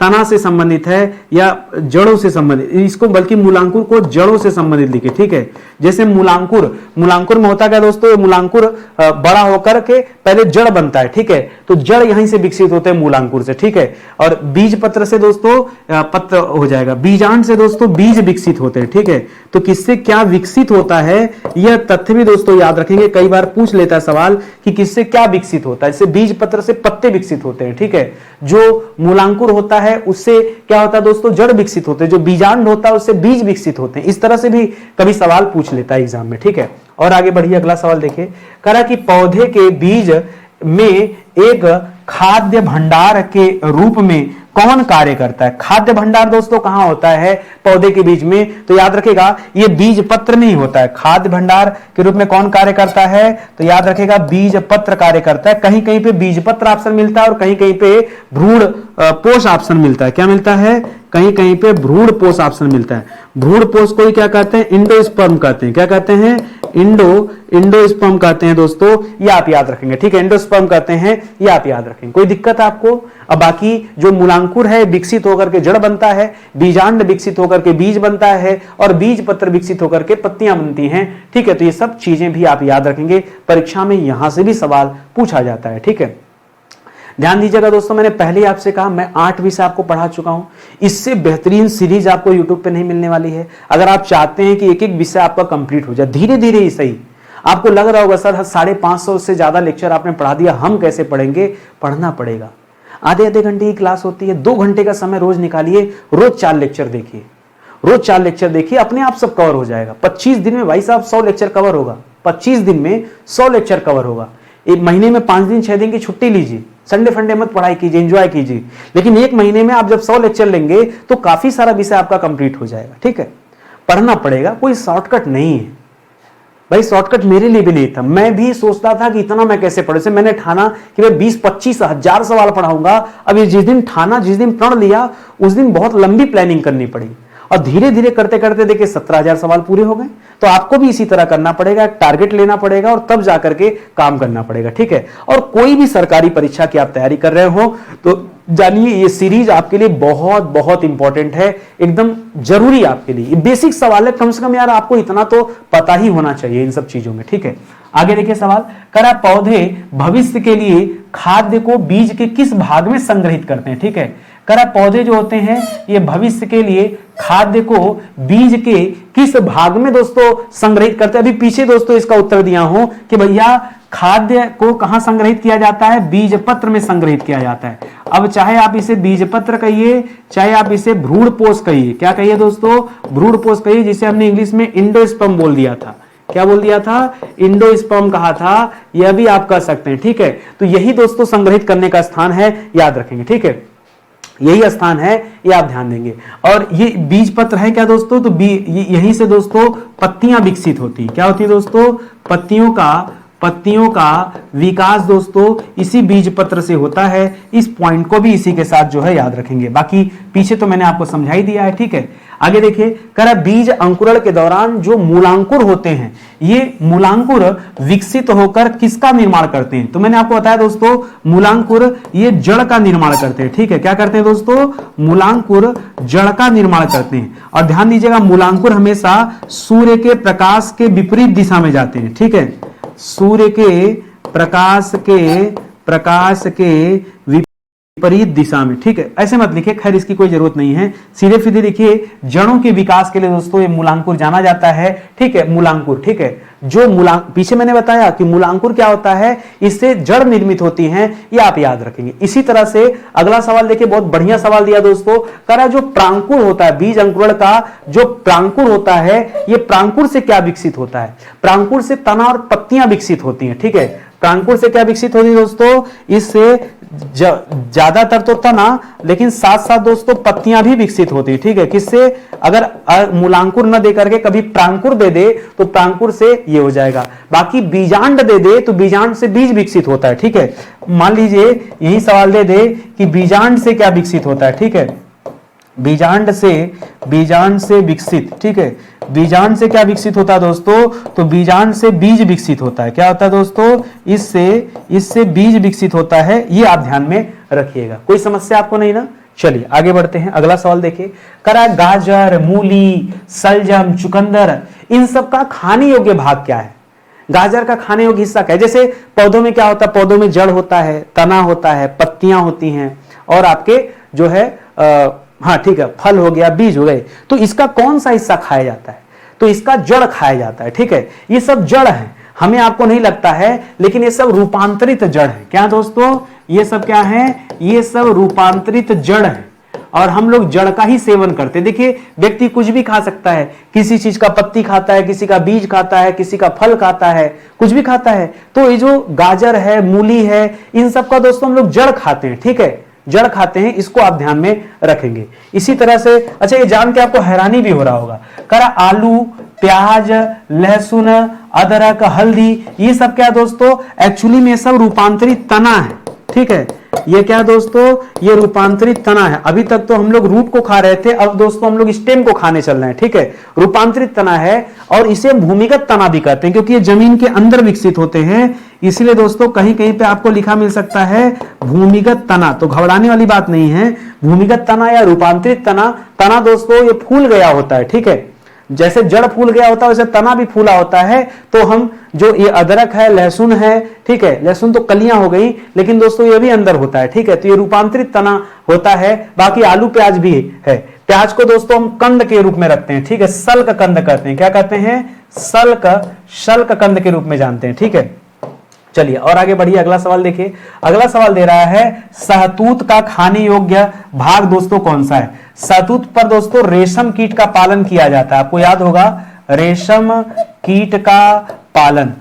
तना से संबंधित है या जड़ों से संबंधित, इसको बल्कि मूलांकुर को जड़ों से संबंधित लिखे। ठीक है, जैसे मूलांकुर में होता क्या दोस्तों, मूलांकुर बड़ा होकर के पहले जड़ बनता है। ठीक है, तो जड़ यहीं से विकसित होते हैं मूलांकुर से। ठीक है, और बीज पत्र से दोस्तों पत्र हो जाएगा, बीजांड से दोस्तों बीज विकसित होते हैं। ठीक है, तो किससे क्या विकसित होता है यह तथ्य भी दोस्तों याद रखेंगे। कई बार पूछ लेता है सवाल कि किससे क्या विकसित होता है। जैसे बीज पत्र से पत्ते विकसित होते हैं। ठीक है, जो मूलांकुर होता है उससे क्या होता है दोस्तों, जड़ विकसित होते हैं। जो बीजांड होता है उससे बीज विकसित होते हैं। इस तरह से भी कभी सवाल पूछ लेता है एग्जाम में। ठीक है, और आगे बढ़िए, अगला सवाल देखिए, कह रहा कि पौधे के बीज में एक खाद्य भंडार के रूप में कौन कार्य करता है। खाद्य भंडार दोस्तों कहां होता है, पौधे के बीज में, तो याद रखेगा ये बीज पत्र नहीं होता है। खाद्य भंडार के रूप में कौन कार्य करता है, तो याद रखेगा बीज पत्र कार्य करता है। कहीं कहीं पे बीज पत्र ऑप्शन मिलता है और कहीं कहीं पे भ्रूण पोष ऑप्शन मिलता है। क्या मिलता है, कहीं कहीं पे भ्रूण पोष ऑप्शन मिलता है। भ्रूण पोष को ही क्या कहते हैं, इंडोस्पर्म कहते हैं। क्या कहते हैं, इंडोस्पर्म कहते हैं दोस्तों, ये आप याद रखेंगे। ठीक है, इंडोस्पर्म कहते हैं, ये आप याद रखेंगे। कोई दिक्कत है आपको। अब बाकी जो मूलांकुर है विकसित होकर के जड़ बनता है, बीजांड विकसित होकर के बीज बनता है और बीज पत्र विकसित होकर के पत्तियां बनती हैं। ठीक है, तो ये सब चीजें भी आप याद रखेंगे, परीक्षा में यहां से भी सवाल पूछा जाता है। ठीक है, ध्यान दीजिएगा दोस्तों, मैंने पहले ही आपसे कहा मैं 8 विषय आपको पढ़ा चुका हूं। इससे बेहतरीन सीरीज आपको YouTube पे नहीं मिलने वाली है। अगर आप चाहते हैं कि एक एक विषय आपका कंप्लीट हो जाए, धीरे धीरे ही सही। आपको लग रहा होगा सर 550 से ज्यादा लेक्चर आपने पढ़ा दिया, हम कैसे पढ़ेंगे। पढ़ना पड़ेगा। आधे घंटे की क्लास होती है, 2 घंटे का समय रोज निकालिए, रोज 4 लेक्चर देखिए, रोज 4 लेक्चर देखिए, अपने आप सब कवर हो जाएगा। 25 दिन में भाई साहब 100 लेक्चर कवर होगा। 25 दिन में 100 लेक्चर कवर होगा। एक महीने में 5 दिन 6 दिन की छुट्टी लीजिए, संडे फंडे मत पढ़ाई कीजिए, एंजॉय कीजिए, लेकिन एक महीने में आप जब 100 लेक्चर लेंगे तो काफी सारा विषय आपका कंप्लीट हो जाएगा। ठीक है, पढ़ना पड़ेगा, कोई शॉर्टकट नहीं है भाई। शॉर्टकट मेरे लिए भी नहीं था, मैं भी सोचता था कि इतना मैं कैसे पढ़े। मैंने ठाना कि मैं 20-25 हजार सवाल पढ़ाऊंगा। अब ये जिस दिन प्रण लिया उस दिन बहुत लंबी प्लानिंग करनी पड़ी और धीरे धीरे करते करते देखिए 17,000 सवाल पूरे हो गए। तो आपको भी इसी तरह करना पड़ेगा, टारगेट लेना पड़ेगा और तब जाकर के काम करना पड़ेगा। ठीक है, और कोई भी सरकारी परीक्षा की आप तैयारी कर रहे हो तो जानिए ये सीरीज आपके लिए बहुत बहुत इंपॉर्टेंट है, एकदम जरूरी आपके लिए। ये बेसिक सवाल है, कम से कम यार आपको इतना तो पता ही होना चाहिए इन सब चीजों में। ठीक है, आगे देखिए सवाल, करा पौधे भविष्य के लिए खाद्य को बीज के किस भाग में संग्रहित करते हैं। ठीक है, करा पौधे जो होते हैं ये भविष्य के लिए खाद्य को बीज के किस भाग में दोस्तों संग्रहित करते हैं। अभी पीछे दोस्तों इसका उत्तर दिया हूं कि भैया खाद्य को कहां संग्रहित किया जाता है, बीज पत्र में संग्रहित किया जाता है। अब चाहे आप इसे बीज पत्र कहिए, चाहे आप इसे भ्रूण पोष कहिए। क्या कहिए दोस्तों, भ्रूण पोष कहिए, जिसे हमने इंग्लिश में इंडोस्पर्म बोल दिया था। क्या बोल दिया था, इंडोस्पर्म कहा था, यह भी आप कह सकते हैं, ठीक है। तो यही दोस्तों संग्रहित करने का स्थान है, याद रखेंगे, ठीक है, यही स्थान है, ये आप ध्यान देंगे। और ये बीज पत्र है क्या दोस्तों, तो यहीं से दोस्तों पत्तियां विकसित होती, क्या होती है दोस्तों, पत्तियों का विकास दोस्तों इसी बीज पत्र से होता है। इस पॉइंट को भी इसी के साथ जो है याद रखेंगे, बाकी पीछे तो मैंने आपको समझा ही दिया है, ठीक है। आगे देखिए, कह रहा बीज अंकुरण के दौरान जो मूलांकुर होते हैं, ये मूलांकुर विकसित होकर किसका निर्माण करते हैं, तो मैंने आपको बताया दोस्तों मूलांकुर ये जड़ का निर्माण करते हैं, ठीक है। क्या करते हैं दोस्तों, मूलांकुर जड़ का निर्माण करते हैं। और ध्यान दीजिएगा, मूलांकुर हमेशा सूर्य के प्रकाश के विपरीत दिशा में जाते हैं, ठीक है, सूर्य के प्रकाश के विपरीत दिशा में, ठीक है। ऐसे मत लिखिए, खैर इसकी कोई जरूरत नहीं है, सीधे सीधे लिखिए, जड़ों के विकास के लिए दोस्तों ये मूलांकुर जाना जाता है, ठीक है, मूलांकुर, ठीक है। जो पीछे मैंने बताया कि मूलांकुर क्या होता है, इससे जड़ निर्मित होती हैं, ये आप याद रखेंगे। इसी तरह से अगला सवाल देखिए, बहुत बढ़िया सवाल दिया दोस्तों, कह रहा जो प्रांकुर होता है, बीज अंकुरण का जो प्रांकुर होता है, ये प्रांकुर से क्या विकसित होता है, प्रांकुर से तना और पत्तियां विकसित होती हैं, ठीक है। प्रांकुर से क्या विकसित होती है दोस्तों, इससे ज्यादातर तो तना, लेकिन साथ साथ दोस्तों पत्तियां भी विकसित होती है, ठीक है। किससे, अगर मूलांकुर न दे करके कभी प्रांकुर दे दे तो प्रांकुर से ये हो जाएगा, बाकी बीजांड दे दे तो बीजांड से बीज विकसित होता है, ठीक है। मान लीजिए यही सवाल दे दे कि बीजांड से क्या विकसित होता है, ठीक है, बीजांड से विकसित, ठीक है, बीजांड से क्या विकसित होता है दोस्तों, तो बीजांड से बीज विकसित होता है। क्या होता है दोस्तों, इससे बीज विकसित होता है, ये आप ध्यान में रखिएगा। कोई समस्या आपको नहीं ना, चलिए आगे बढ़ते हैं। अगला सवाल देखिए, करा गाजर, मूली, सलजम, चुकंदर, इन सब का खाने योग्य भाग क्या है, गाजर का खाने योग्य हिस्सा क्या है। जैसे पौधों में क्या होता है, पौधों में जड़ होता है, तना होता है, पत्तियां होती हैं, और आपके जो है हाँ ठीक है, फल हो गया, बीज हो गए, तो इसका कौन सा हिस्सा खाया जाता है, तो इसका जड़ खाया जाता है, ठीक है। ये सब जड़ है, हमें आपको नहीं लगता है, लेकिन ये सब रूपांतरित जड़ है। क्या दोस्तों, ये सब क्या है, ये सब रूपांतरित जड़ है, और हम लोग जड़ का ही सेवन करते हैं। देखिए, व्यक्ति कुछ भी खा सकता है, किसी चीज का पत्ती खाता है, किसी का बीज खाता है, किसी का फल खाता है, कुछ भी खाता है। तो ये जो गाजर है, मूली है, इन सब का दोस्तों हम लोग जड़ खाते हैं, ठीक है, जड़ खाते हैं, इसको आप ध्यान में रखेंगे। इसी तरह से, अच्छा ये जान के आपको हैरानी भी हो रहा होगा, करा आलू, प्याज, लहसुन, अदरक, हल्दी, ये सब क्या दोस्तों, एक्चुअली में सब रूपांतरित तना है, ठीक है। ये क्या दोस्तों, ये रूपांतरित तना है। अभी तक तो हम लोग रूट को खा रहे थे, अब दोस्तों हम लोग स्टेम को खाने चल रहे हैं, ठीक है। रूपांतरित तना है, और इसे भूमिगत तना भी कहते हैं, क्योंकि ये जमीन के अंदर विकसित होते हैं, इसलिए दोस्तों कहीं कहीं पे आपको लिखा मिल सकता है भूमिगत तना, तो घबराने वाली बात नहीं है। भूमिगत तना या रूपांतरित तना, तना दोस्तों ये फूल गया होता है, ठीक है, जैसे जड़ फूल गया होता है वैसे तना भी फूला होता है। तो हम जो ये अदरक है, लहसुन है, ठीक है, लहसुन तो कलियां हो गई, लेकिन दोस्तों ये भी अंदर होता है, ठीक है, तो ये रूपांतरित तना होता है। बाकी आलू प्याज भी है, प्याज को दोस्तों हम कंद के रूप में रखते हैं, ठीक है, सल्क कंद कहते हैं, क्या कहते हैं, सल्क कंद के रूप में जानते हैं, ठीक है। चलिए और आगे बढ़िए, अगला सवाल देखिए। अगला सवाल दे रहा है सहतूत का खाने योग्य भाग दोस्तों कौन सा है। सहतूत पर दोस्तों रेशम कीट का पालन किया जाता है, आपको याद होगा, रेशम कीट का पालन।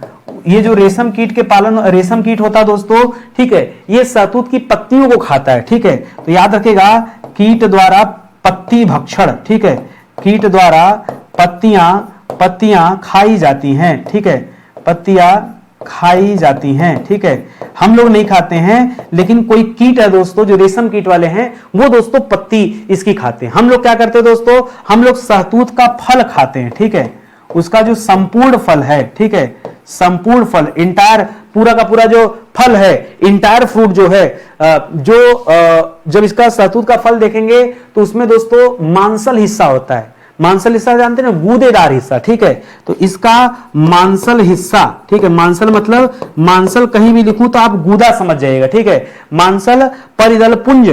ये जो रेशम कीट के पालन, रेशम कीट होता है दोस्तों, ठीक है, ये सहतूत की पत्तियों को खाता है, ठीक है। तो याद रखेगा, कीट द्वारा पत्ती भक्षण, ठीक है, कीट द्वारा पत्तियां खाई जाती हैं, ठीक है, पत्तियां खाई जाती हैं, ठीक है। हम लोग नहीं खाते हैं, लेकिन कोई कीट है दोस्तों जो रेशम कीट वाले हैं, वो दोस्तों पत्ती इसकी खाते हैं। हम लोग क्या करते हैं दोस्तों, हम लोग सहतूत का फल खाते हैं, ठीक है, उसका जो संपूर्ण फल है, ठीक है, संपूर्ण फल, इंटायर, पूरा का पूरा जो फल है, इंटायर फ्रूट जो है, जब इसका सहतूत का फल देखेंगे तो उसमें दोस्तों मांसल हिस्सा होता है। मांसल हिस्सा जानते हैं ना, गूदेदार हिस्सा, ठीक है। तो इसका मांसल हिस्सा, ठीक है, मांसल मतलब, मांसल कहीं भी लिखूं तो आप गूदा समझ जाइएगा, ठीक है। मांसल परिदल पुंज,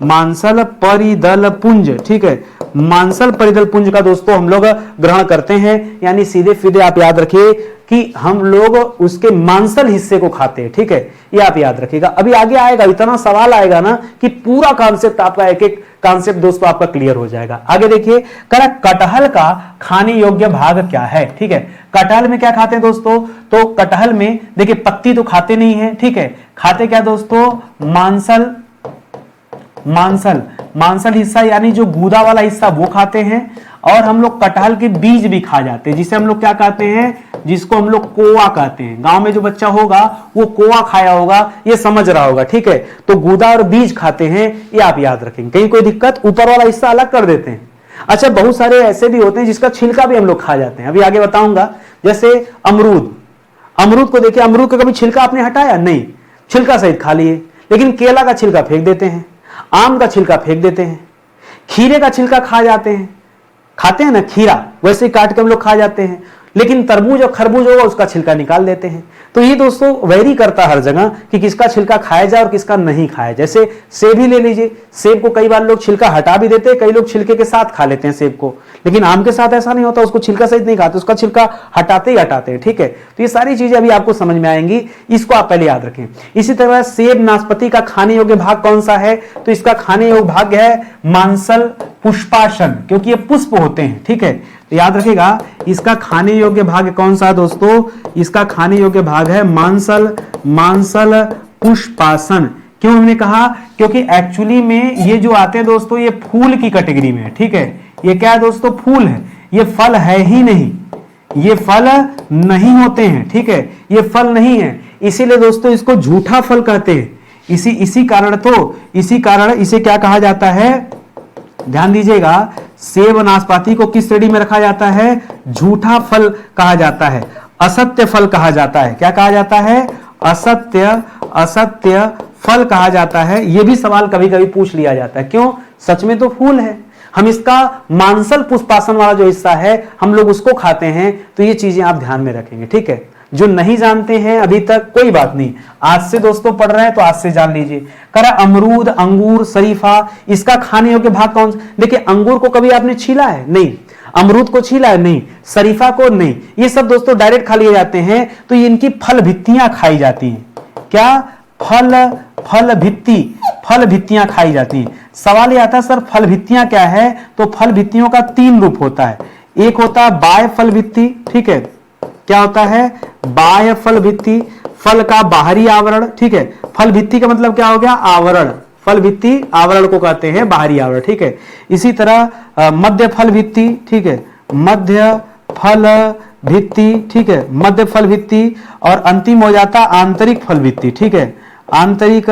मांसल परिदल पुंज, ठीक है, मांसल परिदल पुंज का दोस्तों हम लोग ग्रहण करते हैं, यानी सीधे सीधे आप याद रखिए कि हम लोग उसके मांसल हिस्से को खाते हैं, ठीक है, ये आप याद रखिएगा। अभी आगे आएगा, इतना सवाल आएगा ना कि पूरा कॉन्सेप्ट आपका, एक एक कॉन्सेप्ट दोस्तों आपका क्लियर हो जाएगा। आगे देखिए, कटहल का खाने योग्य भाग क्या है, ठीक है। कटहल में क्या खाते हैं दोस्तों, तो कटहल में देखिए पत्ती तो खाते नहीं है, ठीक है, खाते क्या दोस्तों, मांसल, मांसल हिस्सा यानी जो गूदा वाला हिस्सा वो खाते हैं, और हम लोग कटहल के बीज भी खा जाते हैं, जिसे हम लोग क्या कहते हैं, जिसको हम लोग कोआ कहते हैं। गांव में जो बच्चा होगा वो कोआ खाया होगा, ये समझ रहा होगा, ठीक है। तो गूदा और बीज खाते हैं, ये आप याद रखेंगे। कहीं कोई दिक्कत, ऊपर वाला हिस्सा अलग कर देते हैं। अच्छा, बहुत सारे ऐसे भी होते हैं जिसका छिलका भी हम लोग खा जाते हैं, अभी आगे बताऊंगा। जैसे अमरूद, अमरूद को देखिए, अमरूद का कभी छिलका आपने हटाया नहीं, छिलका सहित खा लिए। लेकिन केला का छिलका फेंक देते हैं, आम का छिलका फेंक देते हैं, खीरे का छिलका खा जाते हैं, खाते हैं ना खीरा, वैसे ही काट के हम लोग खा जाते हैं। लेकिन तरबूज और खरबूज होगा उसका छिलका निकाल देते हैं। तो ये दोस्तों वेरी करता है हर जगह कि किसका छिलका खाया जाए और किसका नहीं खाया। जैसे सेब ही ले लीजिए, सेब को कई बार लोग छिलका हटा भी देते हैं, कई लोग छिलके के साथ खा लेते हैं सेब को, लेकिन आम के साथ ऐसा नहीं होता, उसको छिलका सहित नहीं खाते, उसका छिलका हटाते ही हटाते हैं, ठीक है। तो ये सारी चीजें अभी आपको समझ में आएंगी, इसको आप पहले याद रखें। इसी तरह सेब नाशपाती का खाने योग्य भाग कौन सा है, तो इसका खाने योग्य भाग है मांसल पुष्पासन, क्योंकि ये पुष्प होते हैं, ठीक है। तो याद रखिएगा, इसका खाने योग्य भाग कौन सा दोस्तों, इसका खाने योग्य भाग है मांसल पुष्पासन। क्यों हमने कहा, क्योंकि एक्चुअली में ये जो आते हैं दोस्तों, ये फूल की कैटेगरी में है, ठीक है। ये क्या है दोस्तों, फूल है, ये फल है ही नहीं, ये फल नहीं होते हैं, ठीक है, ये फल नहीं है। इसीलिए दोस्तों इसको झूठा फल कहते हैं। इसी कारण इसे क्या कहा जाता है, ध्यान दीजिएगा, सेब नाशपाती को किस श्रेणी में रखा जाता है, झूठा फल कहा जाता है, असत्य फल कहा जाता है। क्या कहा जाता है, असत्य फल कहा जाता है। यह भी सवाल कभी कभी पूछ लिया जाता है, क्यों, सच में तो फूल है, हम इसका मांसल पुष्पासन वाला जो हिस्सा है हम लोग उसको खाते हैं। तो ये चीजें आप ध्यान में रखेंगे, ठीक है। जो नहीं जानते हैं अभी तक, कोई बात नहीं, आज से दोस्तों पढ़ रहे हैं तो आज से जान लीजिए। करा अमरूद, अंगूर, शरीफा, इसका खाने योग्य भाग कौन सा, देखिए अंगूर को कभी आपने छीला है नहीं, अमरूद को छीला है नहीं, शरीफा को नहीं, ये सब दोस्तों डायरेक्ट खा लिए जाते हैं। तो इनकी फल भित्तियां खाई जाती हैं। क्या, फल भित्तियां खाई जाती हैं। सवाल ये आता है सर फल भित्तियां क्या है, तो फल भित्तियों का 3 रूप होता है। एक होता है बाह्य फल भित्ति, ठीक है, क्या होता है, बाह्य फल भित्ति, फल का बाहरी आवरण, ठीक है। फल भित्ति का मतलब क्या हो गया, आवरण, फल भित्ति आवरण को कहते हैं बाहरी आवरण, ठीक है। इसी तरह मध्य फल भित्ति, ठीक है, मध्य फल भित्ति, ठीक है, मध्य फल भित्ति, और अंतिम हो जाता आंतरिक फल भित्ति, ठीक है, आंतरिक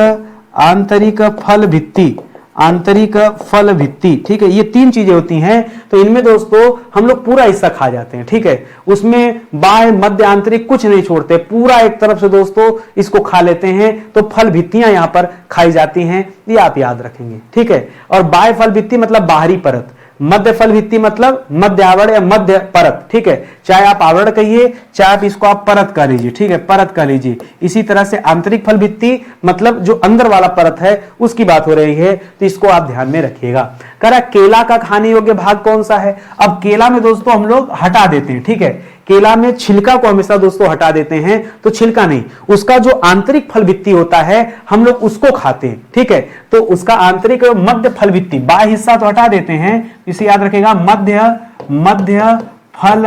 फल भित्ति, आंतरिक फल भित्ति, ठीक है। ये 3 चीजें होती हैं। तो इनमें दोस्तों हम लोग पूरा हिस्सा खा जाते हैं, ठीक है, उसमें बाह्य मध्य आंतरिक कुछ नहीं छोड़ते, पूरा एक तरफ से दोस्तों इसको खा लेते हैं। तो फल भित्तियां यहां पर खाई जाती हैं, ये आप याद रखेंगे, ठीक है। और बाह्य फल भित्ति मतलब बाहरी परत, मध्य फल भित्ति मतलब मध्य आवरण या मध्य परत, ठीक है। चाहे आप आवरण कहिए, चाहे आप इसको आप परत कह लीजिए, ठीक है, परत कह लीजिए। इसी तरह से आंतरिक फल भित्ति मतलब जो अंदर वाला परत है उसकी बात हो रही है, तो इसको आप ध्यान में रखिएगा। करा केला का खाने योग्य भाग कौन सा है। अब केला में दोस्तों हम लोग हटा देते हैं, ठीक है, केला में छिलका को हमेशा दोस्तों हटा देते हैं, तो छिलका नहीं, उसका जो आंतरिक फल भित्ति होता है हम लोग उसको खाते हैं, ठीक है। तो उसका आंतरिक मध्य फल भित्ति, बाह्य हिस्सा तो हटा देते हैं, इसे याद रखेगा, मध्य फल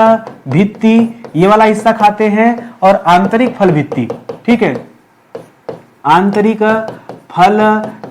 भित्ति ये वाला हिस्सा खाते हैं, और आंतरिक फल भित्ति, ठीक है, आंतरिक फल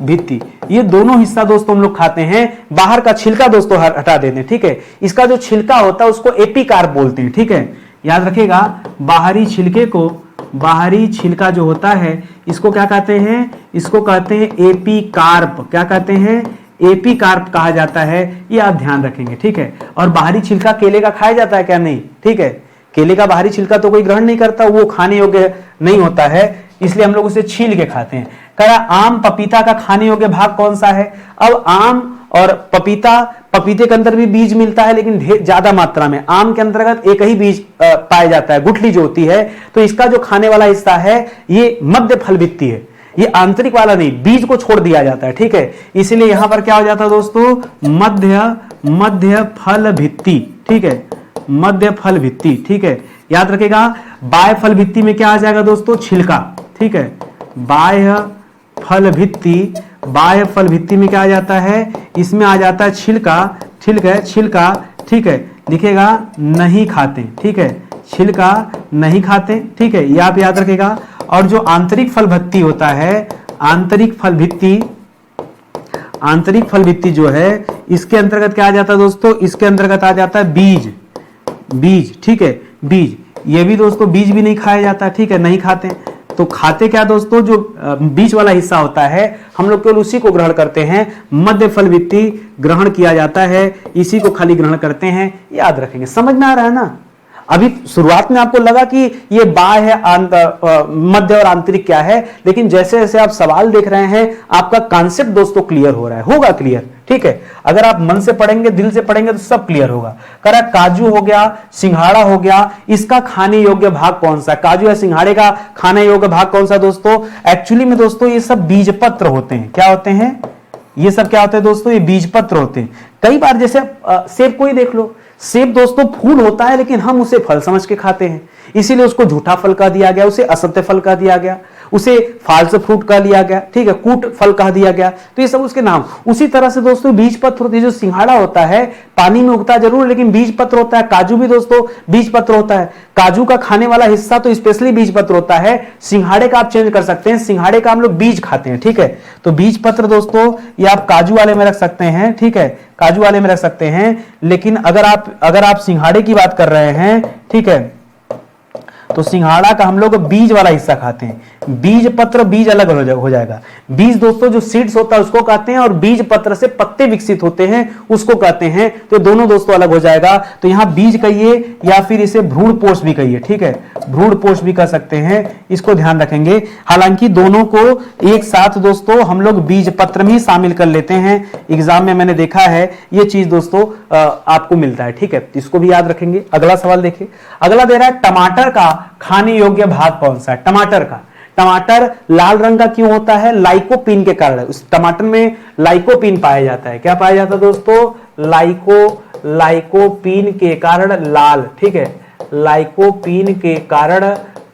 भित्ति, ये दोनों हिस्सा दोस्तों हम लोग खाते हैं। बाहर का छिलका दोस्तों हटा देते हैं, ठीक है। इसका जो छिलका होता है उसको एपिकार्प बोलते हैं, ठीक है, याद रखिएगा। बाहरी छिलके को, बाहरी छिलका जो होता है इसको क्या कहते हैं, इसको कहते हैं एपिकार्प। क्या कहते हैं, एपिकार्प कहा जाता है, ये आप ध्यान रखेंगे, ठीक है। और बाहरी छिलका केले का खाया जाता है क्या, नहीं, ठीक है, केले का बाहरी छिलका तो कोई ग्रहण नहीं करता, वो खाने योग्य नहीं होता है, इसलिए हम लोग उसे छील के खाते हैं। कहा आम पपीता का खाने योग्य भाग कौन सा है। अब आम और पपीता, पपीते के अंदर भी बीज मिलता है लेकिन ज्यादा मात्रा में, आम के अंतर्गत एक ही बीज पाया जाता है, गुठली जो होती है। तो इसका जो खाने वाला हिस्सा है ये मध्य फल भित्ति है। ये आंतरिक वाला नहीं, बीज को छोड़ दिया जाता है, ठीक है। इसीलिए यहां पर क्या हो जाता है दोस्तों, मध्य फल भित्ति, ठीक है, मध्य फल भित्ति, ठीक है। याद रखेगा बाह्य फल भित्ति में क्या आ जाएगा दोस्तों, छिलका, ठीक है। बाह्य फल भित्ति में क्या आ जाता है, इसमें आ जाता है छिलका, छिलका, ठीक है। लिखेगा नहीं खाते, ठीक है, छिलका नहीं खाते, ठीक है, ये आप याद रखेगा। और जो आंतरिक फल भित्ति होता है, आंतरिक फल भित्ति जो है, इसके अंतर्गत क्या आ जाता है दोस्तों, इसके अंतर्गत आ जाता है बीज, ठीक है, बीज। ये भी दोस्तों बीज भी नहीं खाया जाता, ठीक है, नहीं खाते। तो खाते क्या दोस्तों, जो बीच वाला हिस्सा होता है हम लोग केवल उसी को ग्रहण करते हैं, मध्य फल भित्ति ग्रहण किया जाता है, इसी को खाली ग्रहण करते हैं। याद रखेंगे, समझ में आ रहा है ना। अभी शुरुआत में आपको लगा कि ये बाह्य मध्य और आंतरिक क्या है, लेकिन जैसे जैसे आप सवाल देख रहे हैं आपका कॉन्सेप्ट दोस्तों क्लियर हो रहा है, होगा क्लियर, ठीक है। अगर आप मन से पढ़ेंगे, दिल से पढ़ेंगे तो सब क्लियर होगा। करा काजू हो गया, सिंघाड़ा हो गया, इसका खाने योग्य भाग कौन सा, काजू या सिंघाड़े का खाने योग्य भाग कौन सा दोस्तों। एक्चुअली में दोस्तों ये सब बीज पत्र होते हैं। क्या होते हैं ये सब, क्या होते हैं दोस्तों, ये बीज पत्र होते हैं। कई बार जैसे सेब को ही देख लो, सेब दोस्तों फूल होता है लेकिन हम उसे फल समझ के खाते हैं, इसीलिए उसको झूठा फल कह दिया गया, उसे असत्य फल कह दिया गया, उसे फाल्स फ्रूट कह लिया गया, ठीक है, कूट फल कह दिया गया। तो ये सब उसके नाम। उसी तरह से दोस्तों बीज पत्र होते हैं। जो सिंघाड़ा होता है पानी में उगता जरूर लेकिन बीज पत्र होता है। काजू भी दोस्तों बीज पत्र होता है। काजू का खाने वाला हिस्सा तो स्पेशली बीज पत्र होता है। सिंघाड़े का आप चेंज कर सकते हैं, सिंघाड़े का हम लोग बीज खाते हैं, ठीक है। तो बीज पत्र दोस्तों ये आप काजू वाले में रख सकते हैं, ठीक है, काजू वाले में रख सकते हैं। लेकिन अगर आप सिंघाड़े की बात कर रहे हैं, ठीक है, तो सिंघाड़ा का हम लोग बीज वाला हिस्सा खाते हैं। बीज पत्र, बीज अलग हो जाएगा। बीज दोस्तों जो सीड्स होता है उसको कहते हैं, और बीज पत्र से पत्ते विकसित होते हैं उसको कहते हैं। तो दोनों दोस्तों अलग हो जाएगा। तो यहां बीज कहिए या फिर इसे भ्रूणपोष भी कहिए, ठीक है, भ्रूणपोष भी कह सकते हैं, इसको ध्यान रखेंगे। हालांकि दोनों को एक साथ दोस्तों हम लोग बीज पत्र में ही शामिल कर लेते हैं। एग्जाम में मैंने देखा है ये चीज दोस्तों आपको मिलता है, ठीक है, इसको भी याद रखेंगे। अगला सवाल देखिए, अगला दे रहा है टमाटर का खाने योग्य भाग कौन सा है। टमाटर का, टमाटर लाल रंग का क्यों होता है, लाइकोपीन के कारण। उस टमाटर में लाइकोपीन पाया जाता है। क्या पाया जाता है दोस्तों, लाइकोपीन के कारण लाल, ठीक है, लाइकोपीन के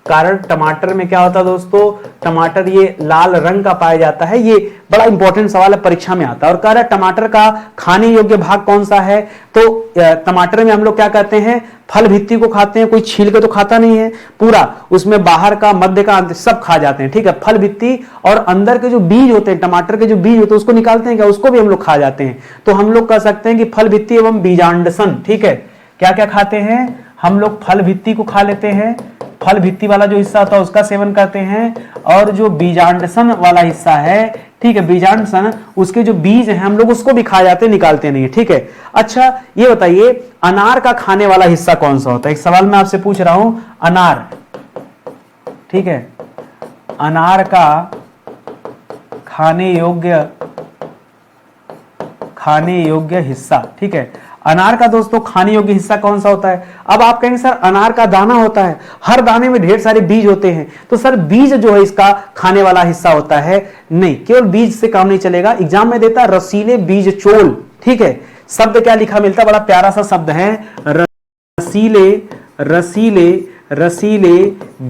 कारण टमाटर में क्या होता है दोस्तों, टमाटर ये लाल रंग का पाया जाता है। ये बड़ा इंपॉर्टेंट सवाल है, परीक्षा में आता है। और कह रहा है टमाटर का खाने योग्य भाग कौन सा है। तो टमाटर में हम लोग क्या कहते हैं, फल भित्ति को खाते हैं, कोई छील के तो खाता नहीं है, पूरा उसमें बाहर का, मध्य का, अंदर सब खा जाते हैं, ठीक है। फल भित्ति और अंदर के जो बीज होते हैं, टमाटर के जो बीज होते हैं उसको निकालते हैं क्या, उसको भी हम लोग खा जाते हैं। तो हम लोग कह सकते हैं कि फल भित्ति एवं बीजांडसन, ठीक है। क्या क्या खाते हैं हम लोग, फल भित्ति को खा लेते हैं, फल भित्ति वाला जो हिस्सा होता है उसका सेवन करते हैं, और जो बीजांडसन वाला हिस्सा है, ठीक है, बीजांडसन, उसके जो बीज हैं हम लोग उसको भी खा जाते हैं, निकालते नहीं, ठीक है। अच्छा ये बताइए अनार का खाने वाला हिस्सा कौन सा होता है। एक सवाल मैं आपसे पूछ रहा हूं, अनार, ठीक है, अनार का खाने योग्य हिस्सा, ठीक है, अनार का दोस्तों खाने योग्य हिस्सा कौन सा होता है। अब आप कहेंगे सर अनार का दाना होता है, हर दाने में ढेर सारे बीज होते हैं, तो सर बीज जो है इसका खाने वाला हिस्सा होता है। नहीं, केवल बीज से काम नहीं चलेगा। एग्जाम में देता रसीले बीज चोल, ठीक है। शब्द क्या लिखा मिलता है, बड़ा प्यारा सा शब्द है, रसीले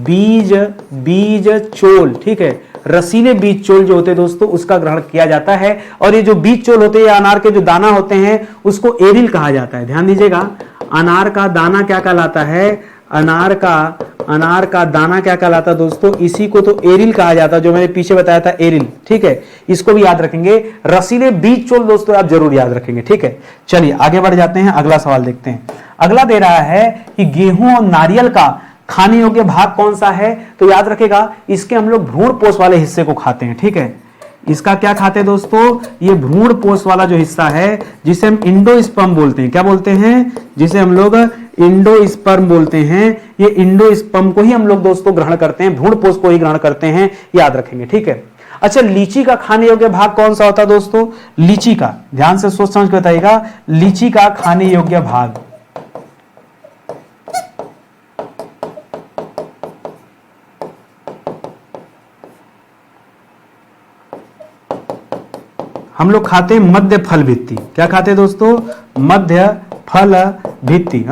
बीज चोल, ठीक है। रसीले बीज चोल जो होते हैं दोस्तों उसका ग्रहण किया जाता है। और ये जो बीज चोल होते हैं, अनार के जो दाना होते हैं उसको एरिल कहा जाता है। ध्यान दीजिएगा, अनार का दाना क्या कहलाता है, अनार का दाना क्या कहलाता है दोस्तों, इसी को तो एरिल कहा जाता है, जो मैंने पीछे बताया था एरिल, ठीक है। इसको भी याद रखेंगे, रसीले बीज चोल दोस्तों आप जरूर याद रखेंगे, ठीक है। चलिए आगे बढ़ जाते हैं, अगला सवाल देखते हैं। अगला दे रहा है कि गेहूं और नारियल का खाने योग्य भाग कौन सा है। तो याद रखेगा इसके हम लोग भ्रूणपोष वाले हिस्से को खाते हैं, ठीक है। इसका क्या खाते हैं दोस्तों, ये भ्रूणपोष वाला जो हिस्सा है जिसे हम इंडोस्पर्म बोलते हैं। क्या बोलते हैं, जिसे हम लोग इंडोस्पर्म बोलते हैं। ये इंडोस्पर्म को ही हम लोग दोस्तों ग्रहण करते हैं, भ्रूणपोष को ही ग्रहण करते हैं, याद रखेंगे, ठीक है। अच्छा लीची का खाने योग्य भाग कौन सा होता है दोस्तों, लीची का, ध्यान से सोच समझ के बताइएगा, लीची का खाने योग्य भाग, हम लोग खाते हैं मध्य फल भित्ति। क्या खाते हैं दोस्तों? मध्य फल भित्ति।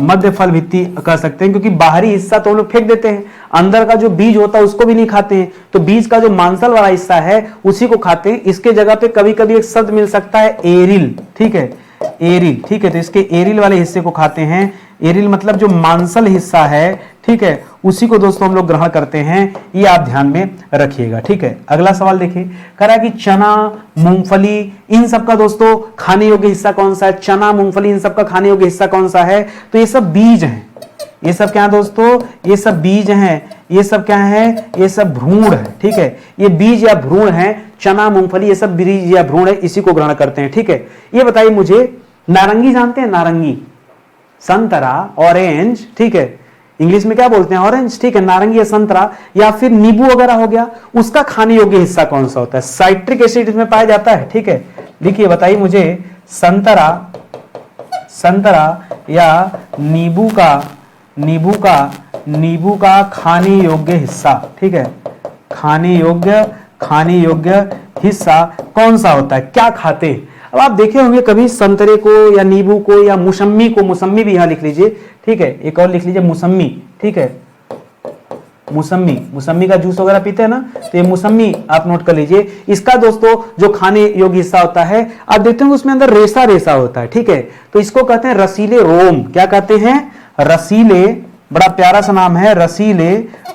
मध्य फल भित्ति कह सकते हैं, क्योंकि बाहरी हिस्सा तो हम लोग फेंक देते हैं, अंदर का जो बीज होता है उसको भी नहीं खाते हैं, तो बीज का जो मांसल वाला हिस्सा है उसी को खाते हैं। इसके जगह पे कभी कभी एक शब्द मिल सकता है एरिल, ठीक है, एरिल, ठीक है, तो इसके एरिल वाले हिस्से को खाते हैं। एरिल मतलब जो मांसल हिस्सा है, ठीक है, उसी को दोस्तों हम लोग ग्रहण करते हैं, ये आप ध्यान में रखिएगा, ठीक है। अगला सवाल देखिए, कह रहा है कि चना, मूंगफली, इन सब का दोस्तों खाने योग्य हिस्सा कौन सा है? चना, मूंगफली, इन सब का खाने योग्य हिस्सा कौन सा है? तो ये सब बीज हैं। ये सब क्या है दोस्तों? ये सब बीज हैं। ये सब क्या है? ये सब भ्रूण है, ठीक है, ये बीज या भ्रूण है। चना, मूंगफली, ये सब बीज या भ्रूण है, इसी को ग्रहण करते हैं, ठीक है। ये बताइए मुझे, नारंगी जानते हैं? नारंगी, संतरा, ऑरेंज, ठीक है, इंग्लिश में क्या बोलते हैं? ऑरेंज, ठीक है, नारंगी या संतरा या फिर नींबू वगैरह हो गया, उसका खाने योग्य हिस्सा कौन सा होता है? साइट्रिक एसिड इसमें पाया जाता है, ठीक है। लिखिए, बताइए मुझे, संतरा, संतरा या नींबू का खाने योग्य हिस्सा, ठीक है, खाने योग्य हिस्सा कौन सा होता है? क्या खाते हैं? अब आप देखे होंगे कभी संतरे को या नींबू को या मौसम्मी को, मौसम्मी भी यहां लिख लीजिए, ठीक है, एक और लिख लीजिए मौसम्मी, ठीक है, मौसम्मी का जूस वगैरह पीते हैं ना, तो ये मौसम्मी आप नोट कर लीजिए। इसका दोस्तों जो खाने योग्य हिस्सा होता है, आप देखते हैं उसमें अंदर रेसा रेसा होता है, ठीक है, तो इसको कहते हैं रसीले रोम। क्या कहते हैं? रसीले, बड़ा प्यारा सा नाम है,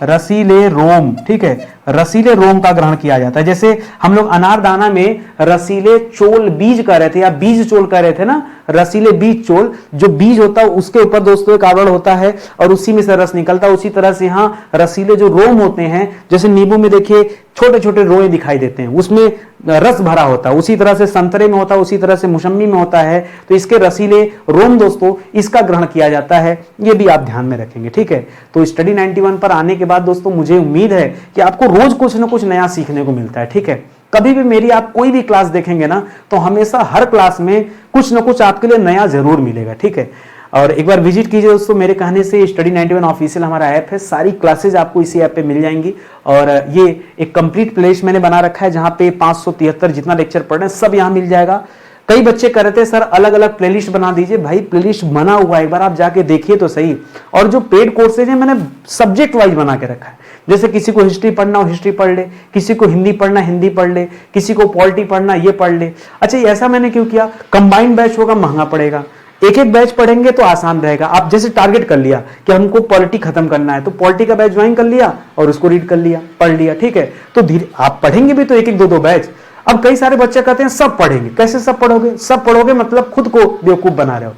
रसीले रोम, ठीक है, रसीले रोम का ग्रहण किया जाता है। जैसे हम लोग अनारदाना में रसीले चोल बीज कह रहे थे या बीज चोल कह रहे थे ना, रसीले बीज चोल, जो बीज होता है उसके ऊपर दोस्तों एक आवरण होता है और उसी में से रस निकलता है। उसी तरह से यहाँ रसीले जो रोम होते हैं, जैसे नींबू में देखिए छोटे छोटे रोए दिखाई देते हैं, उसमें रस भरा होता है, उसी तरह से संतरे में होता है, उसी तरह से मौसम्मी में होता है, तो इसके रसीले रोम दोस्तों इसका ग्रहण किया जाता है, ये भी आप ध्यान में रखेंगे, ठीक है। तो स्टडी 91 पर आने के बाद दोस्तों मुझे उम्मीद है कि आपको रोज कुछ ना कुछ नया सीखने को मिलता है, ठीक है। कभी भी मेरी आप कोई भी क्लास देखेंगे ना, तो हमेशा हर क्लास में कुछ ना कुछ आपके लिए नया जरूर मिलेगा, ठीक है। और एक बार विजिट कीजिए दोस्तों, मेरे कहने से स्टडी 91 ऑफिशियल हमारा ऐप है, सारी क्लासेज आपको इसी ऐप पे मिल जाएंगी। और ये एक कंप्लीट प्लेलिस्ट मैंने बना रखा है, जहां पे 573 जितना लेक्चर पढ़ रहे हैं सब यहाँ मिल जाएगा। कई बच्चे कह रहे थे सर अलग अलग प्लेलिस्ट बना दीजिए, भाई प्लेलिस्ट बना हुआ है, एक बार आप जाके देखिए तो सही। और जो पेड कोर्सेज है मैंने सब्जेक्ट वाइज बना के रखा है, जैसे किसी को हिस्ट्री पढ़ना हो हिस्ट्री पढ़ ले, किसी को हिंदी पढ़ना हिंदी पढ़ ले, किसी को पॉलिटी पढ़ना ये पढ़ ले। अच्छा ऐसा मैंने क्यों किया? कंबाइंड बैच होगा महंगा पड़ेगा, एक एक बैच पढ़ेंगे तो आसान रहेगा। आप जैसे टारगेट कर लिया कि हमको पॉलिटी खत्म करना है, तो पॉलिटी का बैच ज्वाइन कर लिया और उसको रीड कर लिया, पढ़ लिया, ठीक है। तो धीरे आप पढ़ेंगे भी तो एक एक दो दो बैच। अब कई सारे बच्चे कहते हैं सब पढ़ेंगे, कैसे सब पढ़ोगे? सब पढ़ोगे मतलब खुद को बेवकूफ बना रहे हो।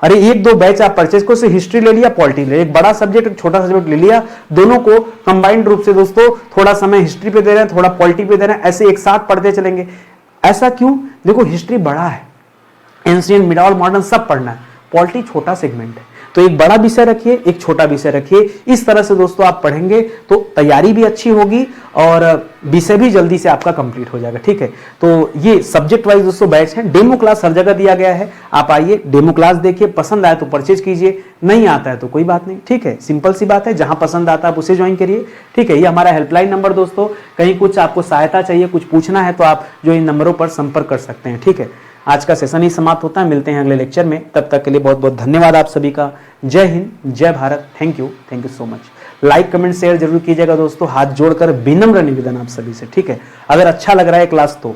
अरे एक दो बैच आप परचेज को से हिस्ट्री ले लिया, पॉलिटी ले लिया, एक बड़ा सब्जेक्ट एक छोटा सब्जेक्ट ले लिया, दोनों को कंबाइंड रूप से दोस्तों थोड़ा समय हिस्ट्री पे दे रहे हैं, थोड़ा पॉलिटी पे दे रहे हैं, ऐसे एक साथ पढ़ते चलेंगे। ऐसा क्यों? देखो हिस्ट्री बड़ा है, एंशिएंट मिडल मॉडर्न सब पढ़ना है, पॉलिटी छोटा सेगमेंट है, तो एक बड़ा विषय रखिए एक छोटा विषय रखिए। इस तरह से दोस्तों आप पढ़ेंगे तो तैयारी भी अच्छी होगी और विषय भी जल्दी से आपका कंप्लीट हो जाएगा, ठीक है। तो ये सब्जेक्ट वाइज दोस्तों बैच है, डेमो क्लास हर जगह दिया गया है, आप आइए डेमो क्लास देखिए, पसंद आए तो परचेज कीजिए, नहीं आता है तो कोई बात नहीं, ठीक है। सिंपल सी बात है, जहां पसंद आता है आप उसे ज्वाइन करिए, ठीक है। ये हमारा हेल्पलाइन नंबर दोस्तों, कहीं कुछ आपको सहायता चाहिए, कुछ पूछना है तो आप जो इन नंबरों पर संपर्क कर सकते हैं, ठीक है। आज का सेशन ही समाप्त होता है, मिलते हैं अगले लेक्चर में, तब तक के लिए बहुत बहुत धन्यवाद आप सभी का। जय हिंद जय Bharat, thank you so much. Like comment share जरूर कीजिएगा दोस्तों, हाथ जोड़कर विनम्र निवेदन आप सभी से, ठीक है। अगर अच्छा लग रहा है क्लास तो